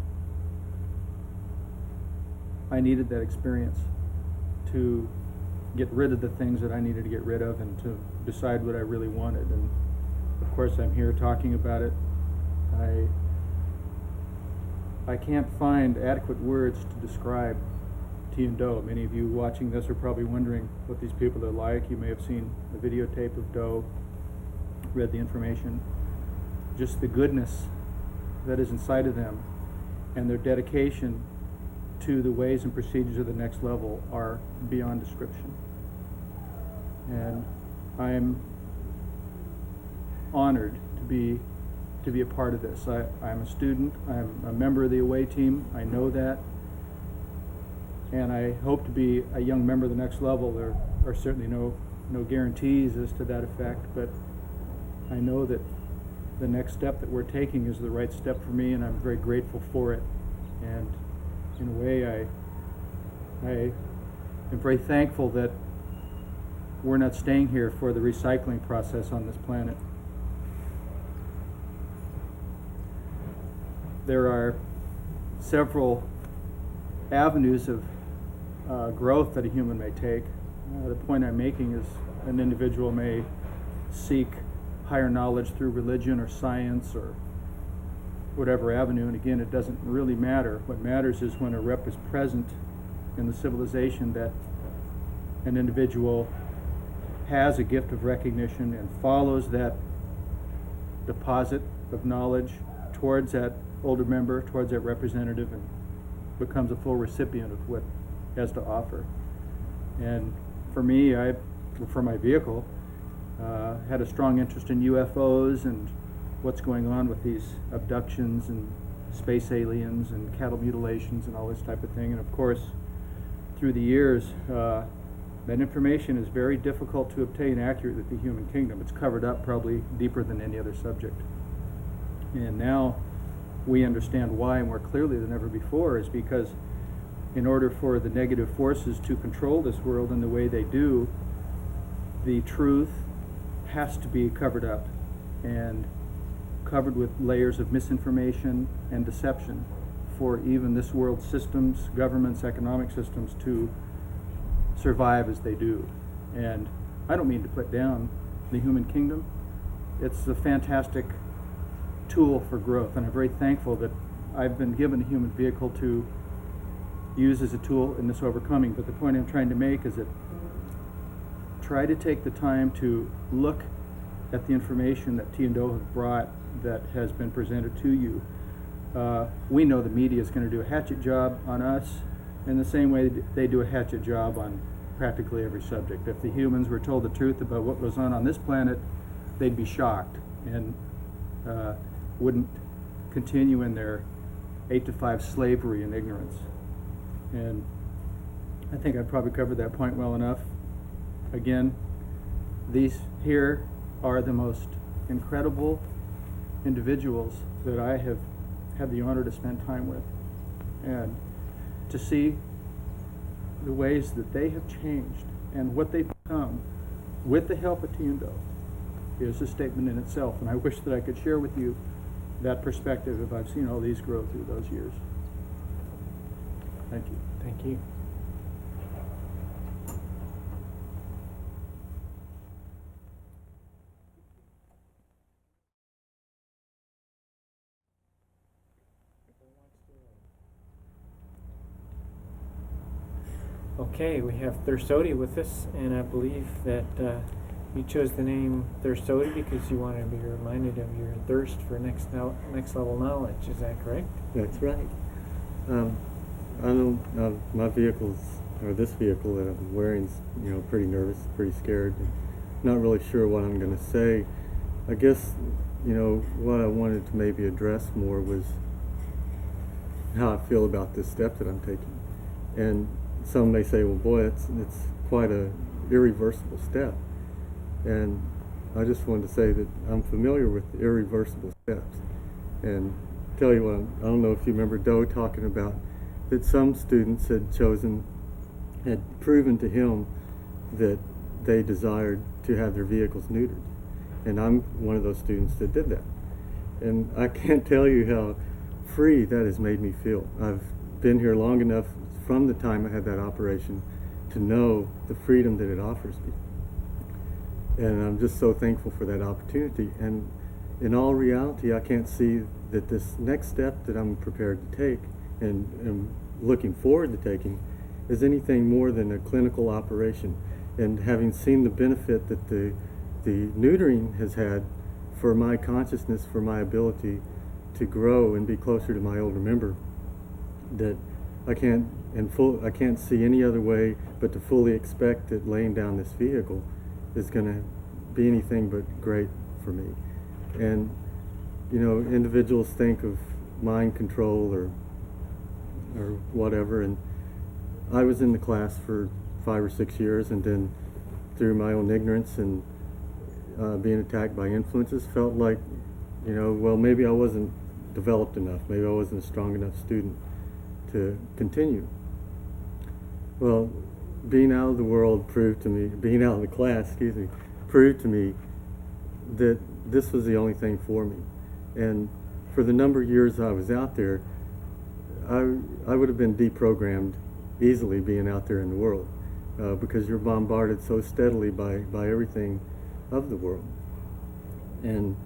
I needed that experience to get rid of the things that I needed to get rid of and to decide what I really wanted. And of course I'm here talking about it. I can't find adequate words to describe T&O. Many of you watching this are probably wondering what these people are like. You may have seen the videotape of Doe, read the information. Just the goodness that is inside of them and their dedication to the ways and procedures of the next level are beyond description. And I'm honored to be a part of this. I'm a student, I'm a member of the away team, I know that, and I hope to be a young member of the next level. There are certainly no guarantees as to that effect, but I know that the next step that we're taking is the right step for me, and I'm very grateful for it. And in a way, I am very thankful that we're not staying here for the recycling process on this planet. There are several avenues of growth that a human may take. The point I'm making is an individual may seek higher knowledge through religion or science or whatever avenue, and again, it doesn't really matter. What matters is when a rep is present in the civilization that an individual has a gift of recognition and follows that deposit of knowledge towards that older member, towards that representative, and becomes a full recipient of what has to offer. And for me, for my vehicle, had a strong interest in UFOs and what's going on with these abductions and space aliens and cattle mutilations and all this type of thing. And of course, through the years, that information is very difficult to obtain accurately at the human kingdom. It's covered up probably deeper than any other subject. And now we understand why more clearly than ever before, is because in order for the negative forces to control this world in the way they do, the truth has to be covered up and covered with layers of misinformation and deception for even this world's systems, governments, economic systems to survive as they do. And I don't mean to put down the human kingdom. It's a fantastic tool for growth, and I'm very thankful that I've been given a human vehicle to use as a tool in this overcoming. But the point I'm trying to make is that try to take the time to look at the information that T&O have brought that has been presented to you. We know the media is going to do a hatchet job on us in the same way they do a hatchet job on practically every subject. If the humans were told the truth about what goes on this planet, they'd be shocked and wouldn't continue in their 8-to-5 slavery and ignorance. And I think I've probably covered that point well enough. Again, these here are the most incredible individuals that I have had the honor to spend time with. And to see the ways that they have changed and what they've become with the help of T&O is a statement in itself. And I wish that I could share with you that perspective if I've seen all these grow through those years. Thank you. Thank you. Okay, we have Thursody with us, and I believe that you chose the name Thursody because you wanted to be reminded of your thirst for next level knowledge. Is that correct? That's right. I know my vehicle's, or this vehicle that I'm wearing, is, pretty nervous, pretty scared, not really sure what I'm going to say. I guess, what I wanted to maybe address more was how I feel about this step that I'm taking. And some may say, well, boy, it's quite a irreversible step. And I just wanted to say that I'm familiar with irreversible steps. And tell you what, I don't know if you remember Doe talking about that some students had proven to him that they desired to have their vehicles neutered. And I'm one of those students that did that. And I can't tell you how free that has made me feel. I've been here long enough from the time I had that operation to know the freedom that it offers me. And I'm just so thankful for that opportunity. And in all reality, I can't see that this next step that I'm prepared to take and am looking forward to taking is anything more than a clinical operation. And having seen the benefit that the neutering has had for my consciousness, for my ability to grow and be closer to my older member, that I can't see any other way but to fully expect that laying down this vehicle is going to be anything but great for me. And you know, individuals think of mind control or whatever, and I was in the class for 5 or 6 years, and then through my own ignorance and being attacked by influences, felt like, you know, well, maybe I wasn't developed enough, maybe I wasn't a strong enough student to continue. Well, being out of the world proved to me, being out of the class, proved to me that this was the only thing for me. And for the number of years I was out there, I would have been deprogrammed easily being out there in the world, because you're bombarded so steadily by everything of the world. And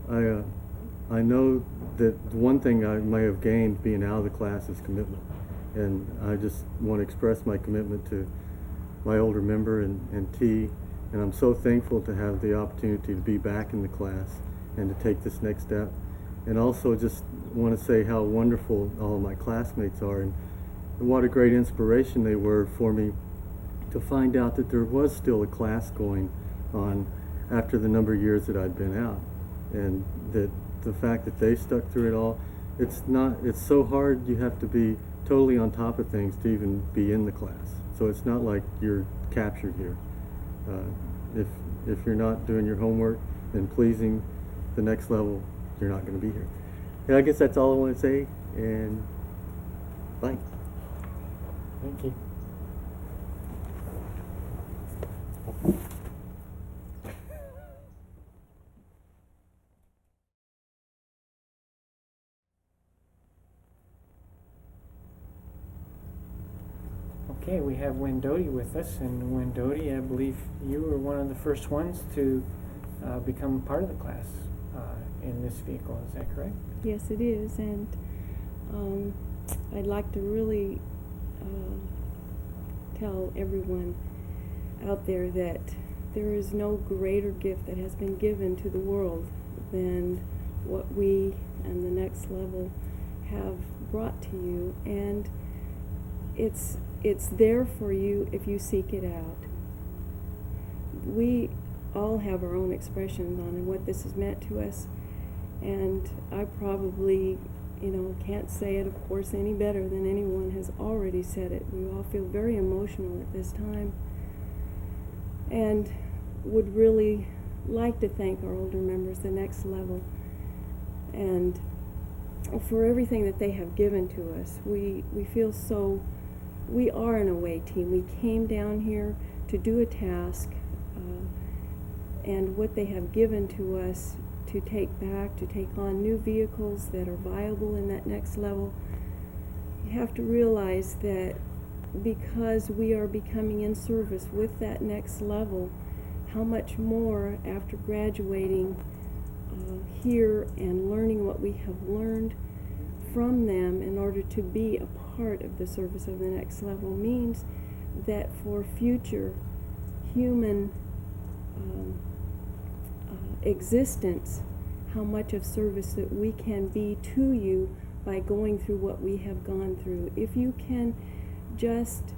I know that the one thing I may have gained being out of the class is commitment. And I just want to express my commitment to my older member and T. And I'm so thankful to have the opportunity to be back in the class and to take this next step. And also just want to say how wonderful all of my classmates are, and what a great inspiration they were for me to find out that there was still a class going on after the number of years that I'd been out. And that the fact that they stuck through it all, it's so hard, you have to be totally on top of things to even be in the class. So it's not like you're captured here. If you're not doing your homework and pleasing the next level, you're not going to be here. And I guess that's all I want to say, and bye. Thank you. Okay, we have Wendody with us, and Wendody, I believe you were one of the first ones to become part of the class in this vehicle. Is that correct? Yes, it is, and I'd like to really tell everyone out there that there is no greater gift that has been given to the world than what we and the next level have brought to you, and it's there for you if you seek it out. We all have our own expressions on what this has meant to us, and I probably, can't say it, of course, any better than anyone has already said it. We all feel very emotional at this time, and would really like to thank our older members, the next level, and for everything that they have given to us. We feel so, we are an away team. We came down here to do a task, and what they have given to us to take back, to take on new vehicles that are viable in that next level. You have to realize that because we are becoming in service with that next level, how much more after graduating here and learning what we have learned from them in order to be a part of the service of the next level means that for future human existence, how much of service that we can be to you by going through what we have gone through. If you can just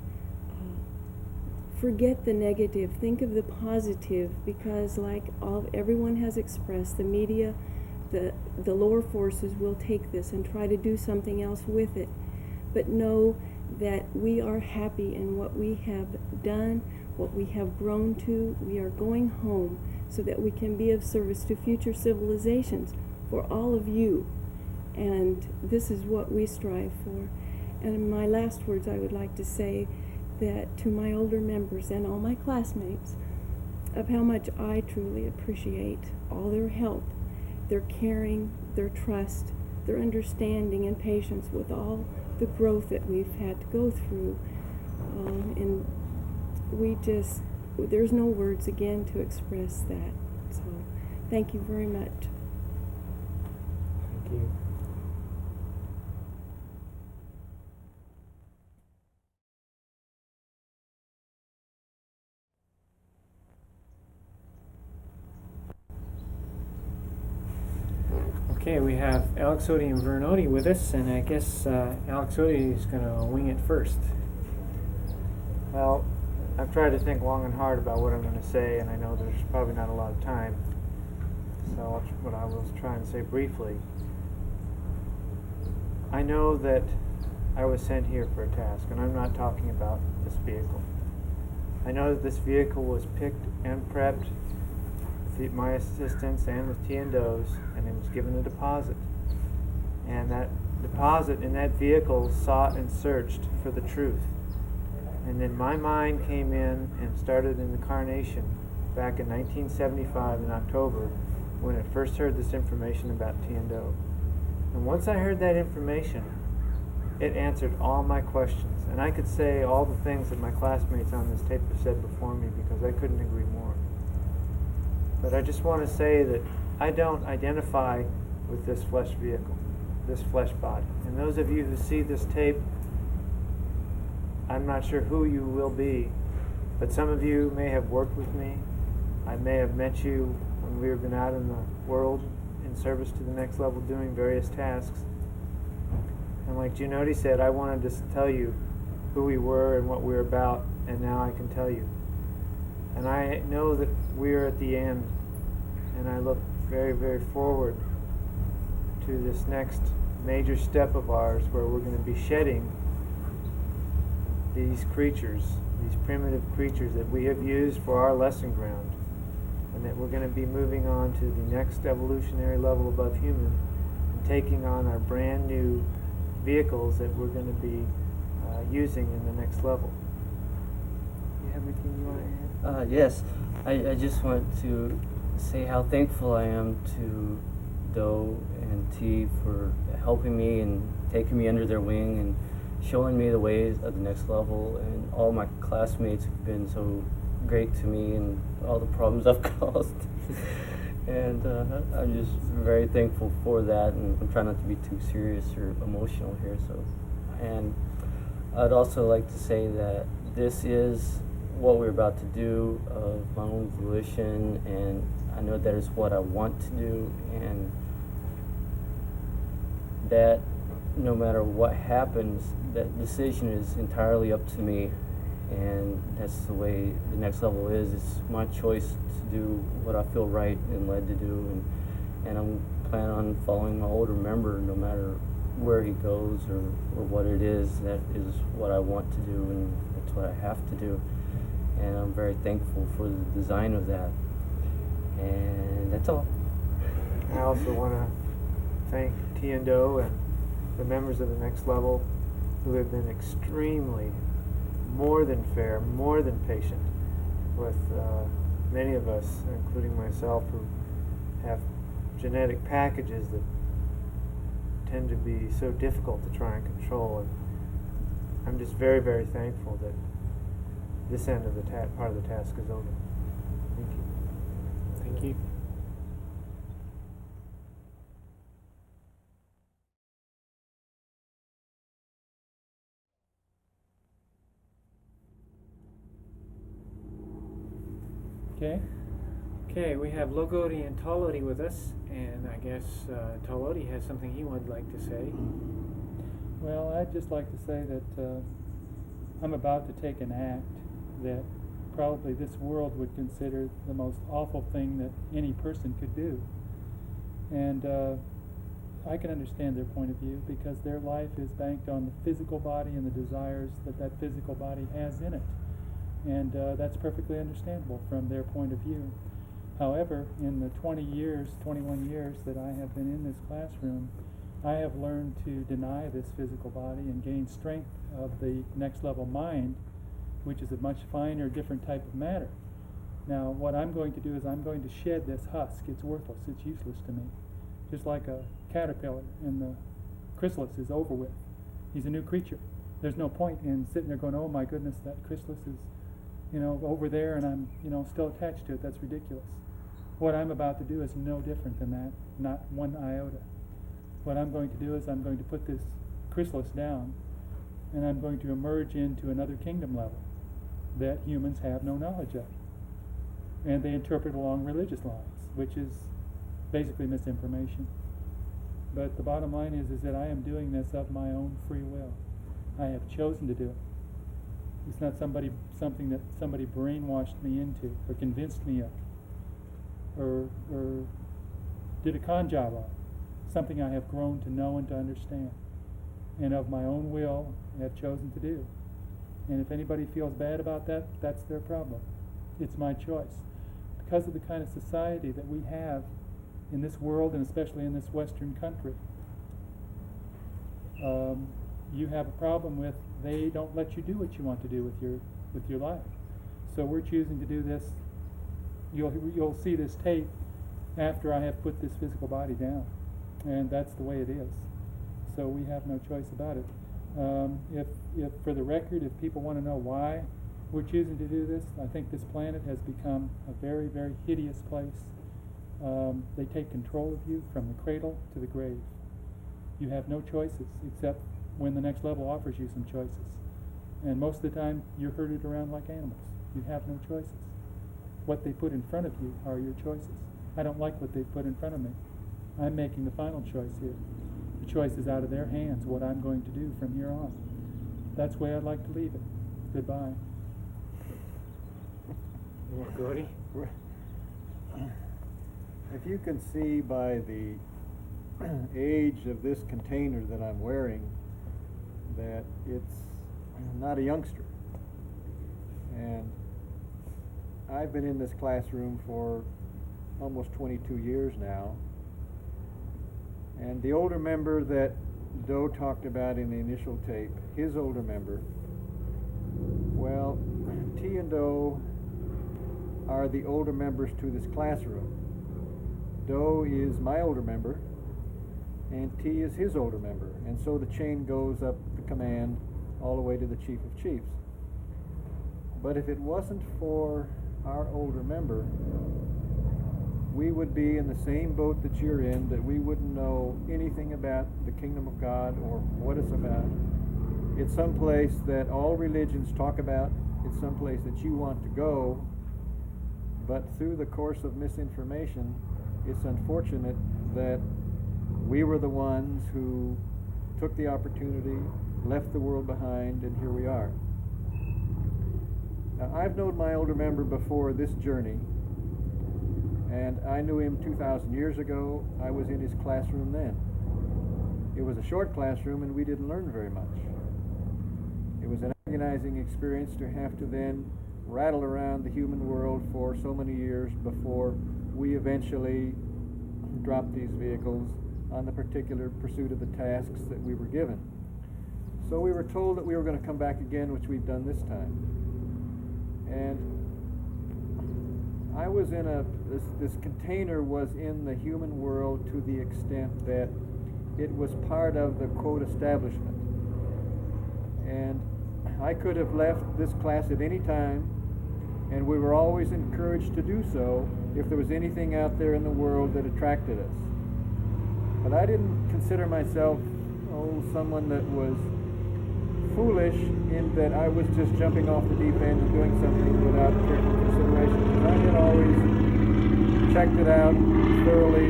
forget the negative, think of the positive, because like everyone has expressed, the media, the lower forces will take this and try to do something else with it. But know that we are happy in what we have done, what we have grown to. We are going home so that we can be of service to future civilizations for all of you. And this is what we strive for. And in my last words, I would like to say that to my older members and all my classmates, of how much I truly appreciate all their help, their caring, their trust, their understanding and patience with all the growth that we've had to go through. And there's no words again to express that. So thank you very much. Thank you. Okay, we have Alex Odie and Vern Odie with us, and I guess Alex Odie is going to wing it first. Well, I've tried to think long and hard about what I'm going to say, and I know there's probably not a lot of time, so what I will try and say briefly. I know that I was sent here for a task, and I'm not talking about this vehicle. I know that this vehicle was picked and prepped with my assistance and with T&O's, and it was given a deposit. And that deposit in that vehicle sought and searched for the truth. And then my mind came in and started in the carnation back in 1975 in October when I first heard this information about T&O. And once I heard that information, it answered all my questions. And I could say all the things that my classmates on this tape have said before me because I couldn't agree more. But I just want to say that I don't identify with this flesh vehicle, this flesh body. And those of you who see this tape, I'm not sure who you will be, but some of you may have worked with me. I may have met you when we have been out in the world in service to the next level doing various tasks. And like Junodi said, I wanted to tell you who we were and what we were about, and now I can tell you. And I know that we're at the end, and I look very, very forward to this next major step of ours where we're going to be shedding these creatures, these primitive creatures that we have used for our lesson ground, and that we're going to be moving on to the next evolutionary level above human and taking on our brand new vehicles that we're going to be using in the next level. Do you have anything you want to add? Yes, I just want to say how thankful I am to Doe and T for helping me and taking me under their wing and showing me the ways of the next level, and all my classmates have been so great to me and all the problems I've caused. And I'm just very thankful for that, and I'm trying not to be too serious or emotional here. And I'd also like to say that this is what we're about to do of my own volition, and I know that is what I want to do, and that no matter what happens, that decision is entirely up to me, and that's the way the next level is. It's my choice to do what I feel right and led to do, and I'm planning on following my older member no matter where he goes or what it is. That is what I want to do, and that's what I have to do. And I'm very thankful for the design of that. And that's all. I also want to thank T&O and the members of the next level who have been extremely, more than fair, more than patient with many of us, including myself, who have genetic packages that tend to be so difficult to try and control. And I'm just very, very thankful that this end of the part of the task is over. Thank you. Thank you. Okay, we have Logodi and Talodi with us, and I guess Talodi has something he would like to say. Well, I'd just like to say that I'm about to take an act that probably this world would consider the most awful thing that any person could do. And I can understand their point of view because their life is banked on the physical body and the desires that that physical body has in it. And that's perfectly understandable from their point of view. However, in the 21 years that I have been in this classroom, I have learned to deny this physical body and gain strength of the next level mind, which is a much finer, different type of matter. Now, what I'm going to do is I'm going to shed this husk. It's worthless. It's useless to me. Just like a caterpillar and the chrysalis is over with. He's a new creature. There's no point in sitting there going, oh my goodness, that chrysalis is, over there and I'm, still attached to it. That's ridiculous. What I'm about to do is no different than that, not one iota. What I'm going to do is I'm going to put this chrysalis down and I'm going to emerge into another kingdom level that humans have no knowledge of. And they interpret along religious lines, which is basically misinformation. But the bottom line is that I am doing this of my own free will. I have chosen to do it. It's not something that somebody brainwashed me into or convinced me of or did a con job on. Something I have grown to know and to understand. And of my own will, I have chosen to do. And if anybody feels bad about that, that's their problem. It's my choice. Because of the kind of society that we have in this world, and especially in this Western country, you have a problem with they don't let you do what you want to do with your life. So we're choosing to do this. You'll see this tape after I have put this physical body down, and that's the way it is. So we have no choice about it. If for the record, if people want to know why we're choosing to do this, I think this planet has become a very, very hideous place. They take control of you from the cradle to the grave. You have no choices except when the next level offers you some choices. And most of the time, you're herded around like animals. You have no choices. What they put in front of you are your choices. I don't like what they've put in front of me. I'm making the final choice here. The choice is out of their hands, what I'm going to do from here on. That's the way I'd like to leave it. Goodbye. Gordy? If you can see by the age of this container that I'm wearing that it's not a youngster. And I've been in this classroom for almost 22 years now. And the older member that Doe talked about in the initial tape, his older member, well, T and Doe are the older members to this classroom. Doe is my older member, and T is his older member. And so the chain goes up the command all the way to the Chief of Chiefs. But if it wasn't for our older member, we would be in the same boat that you're in, that we wouldn't know anything about the kingdom of God or what it's about. It's someplace that all religions talk about. It's someplace that you want to go. But through the course of misinformation, it's unfortunate that we were the ones who took the opportunity, left the world behind, and here we are. Now, I've known my older member before this journey, and I knew him 2,000 years ago. I was in his classroom then. It was a short classroom, and we didn't learn very much. It was an agonizing experience to have to then rattle around the human world for so many years before we eventually dropped these vehicles on the particular pursuit of the tasks that we were given. So we were told that we were going to come back again, which we've done this time. And I was in this container was in the human world to the extent that it was part of the quote establishment. And I could have left this class at any time, and we were always encouraged to do so if there was anything out there in the world that attracted us. But I didn't consider myself, someone that was foolish in that I was just jumping off the deep end and doing something without careful consideration. Because I had always checked it out thoroughly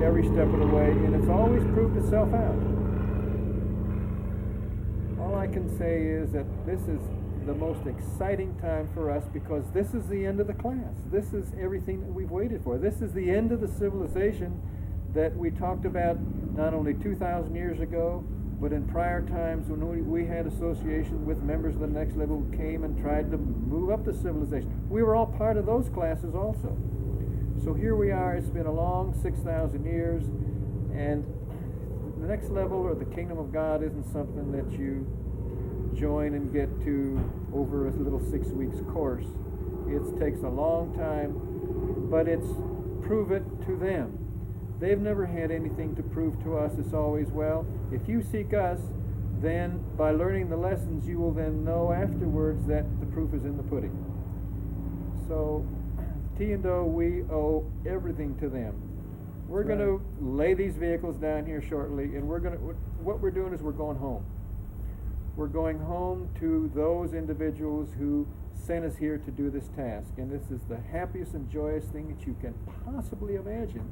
every step of the way, and it's always proved itself out. All I can say is that this is the most exciting time for us because this is the end of the class. This is everything that we've waited for. This is the end of the civilization that we talked about not only 2,000 years ago, but in prior times when we had association with members of the next level who came and tried to move up the civilization. We were all part of those classes also. So here we are, it's been a long 6,000 years, and the next level or the kingdom of God isn't something that you join and get to over a little 6 weeks course. It takes a long time, but it's prove it to them. They've never had anything to prove to us. It's always, well, if you seek us, then by learning the lessons, you will then know afterwards that the proof is in the pudding. So, T&O, we owe everything to them. We're going to lay these vehicles down here shortly, and what we're doing is we're going home. We're going home to those individuals who sent us here to do this task, and this is the happiest and joyous thing that you can possibly imagine.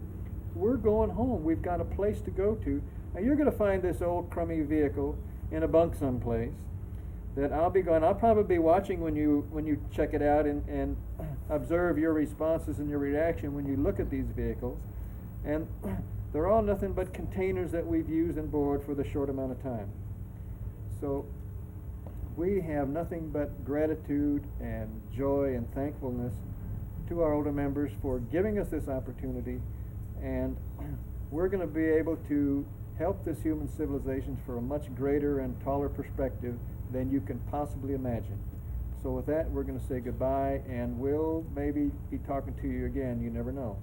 We're going home. We've got a place to go to. Now you're going to find this old crummy vehicle in a bunk someplace that I'll be going. I'll probably be watching when you check it out and observe your responses and your reaction when you look at these vehicles. And they're all nothing but containers that we've used and borrowed for the short amount of time. So we have nothing but gratitude and joy and thankfulness to our older members for giving us this opportunity, and we're going to be able to help this human civilization for a much greater and taller perspective than you can possibly imagine. So with that, we're going to say goodbye, and we'll maybe be talking to you again. You never know.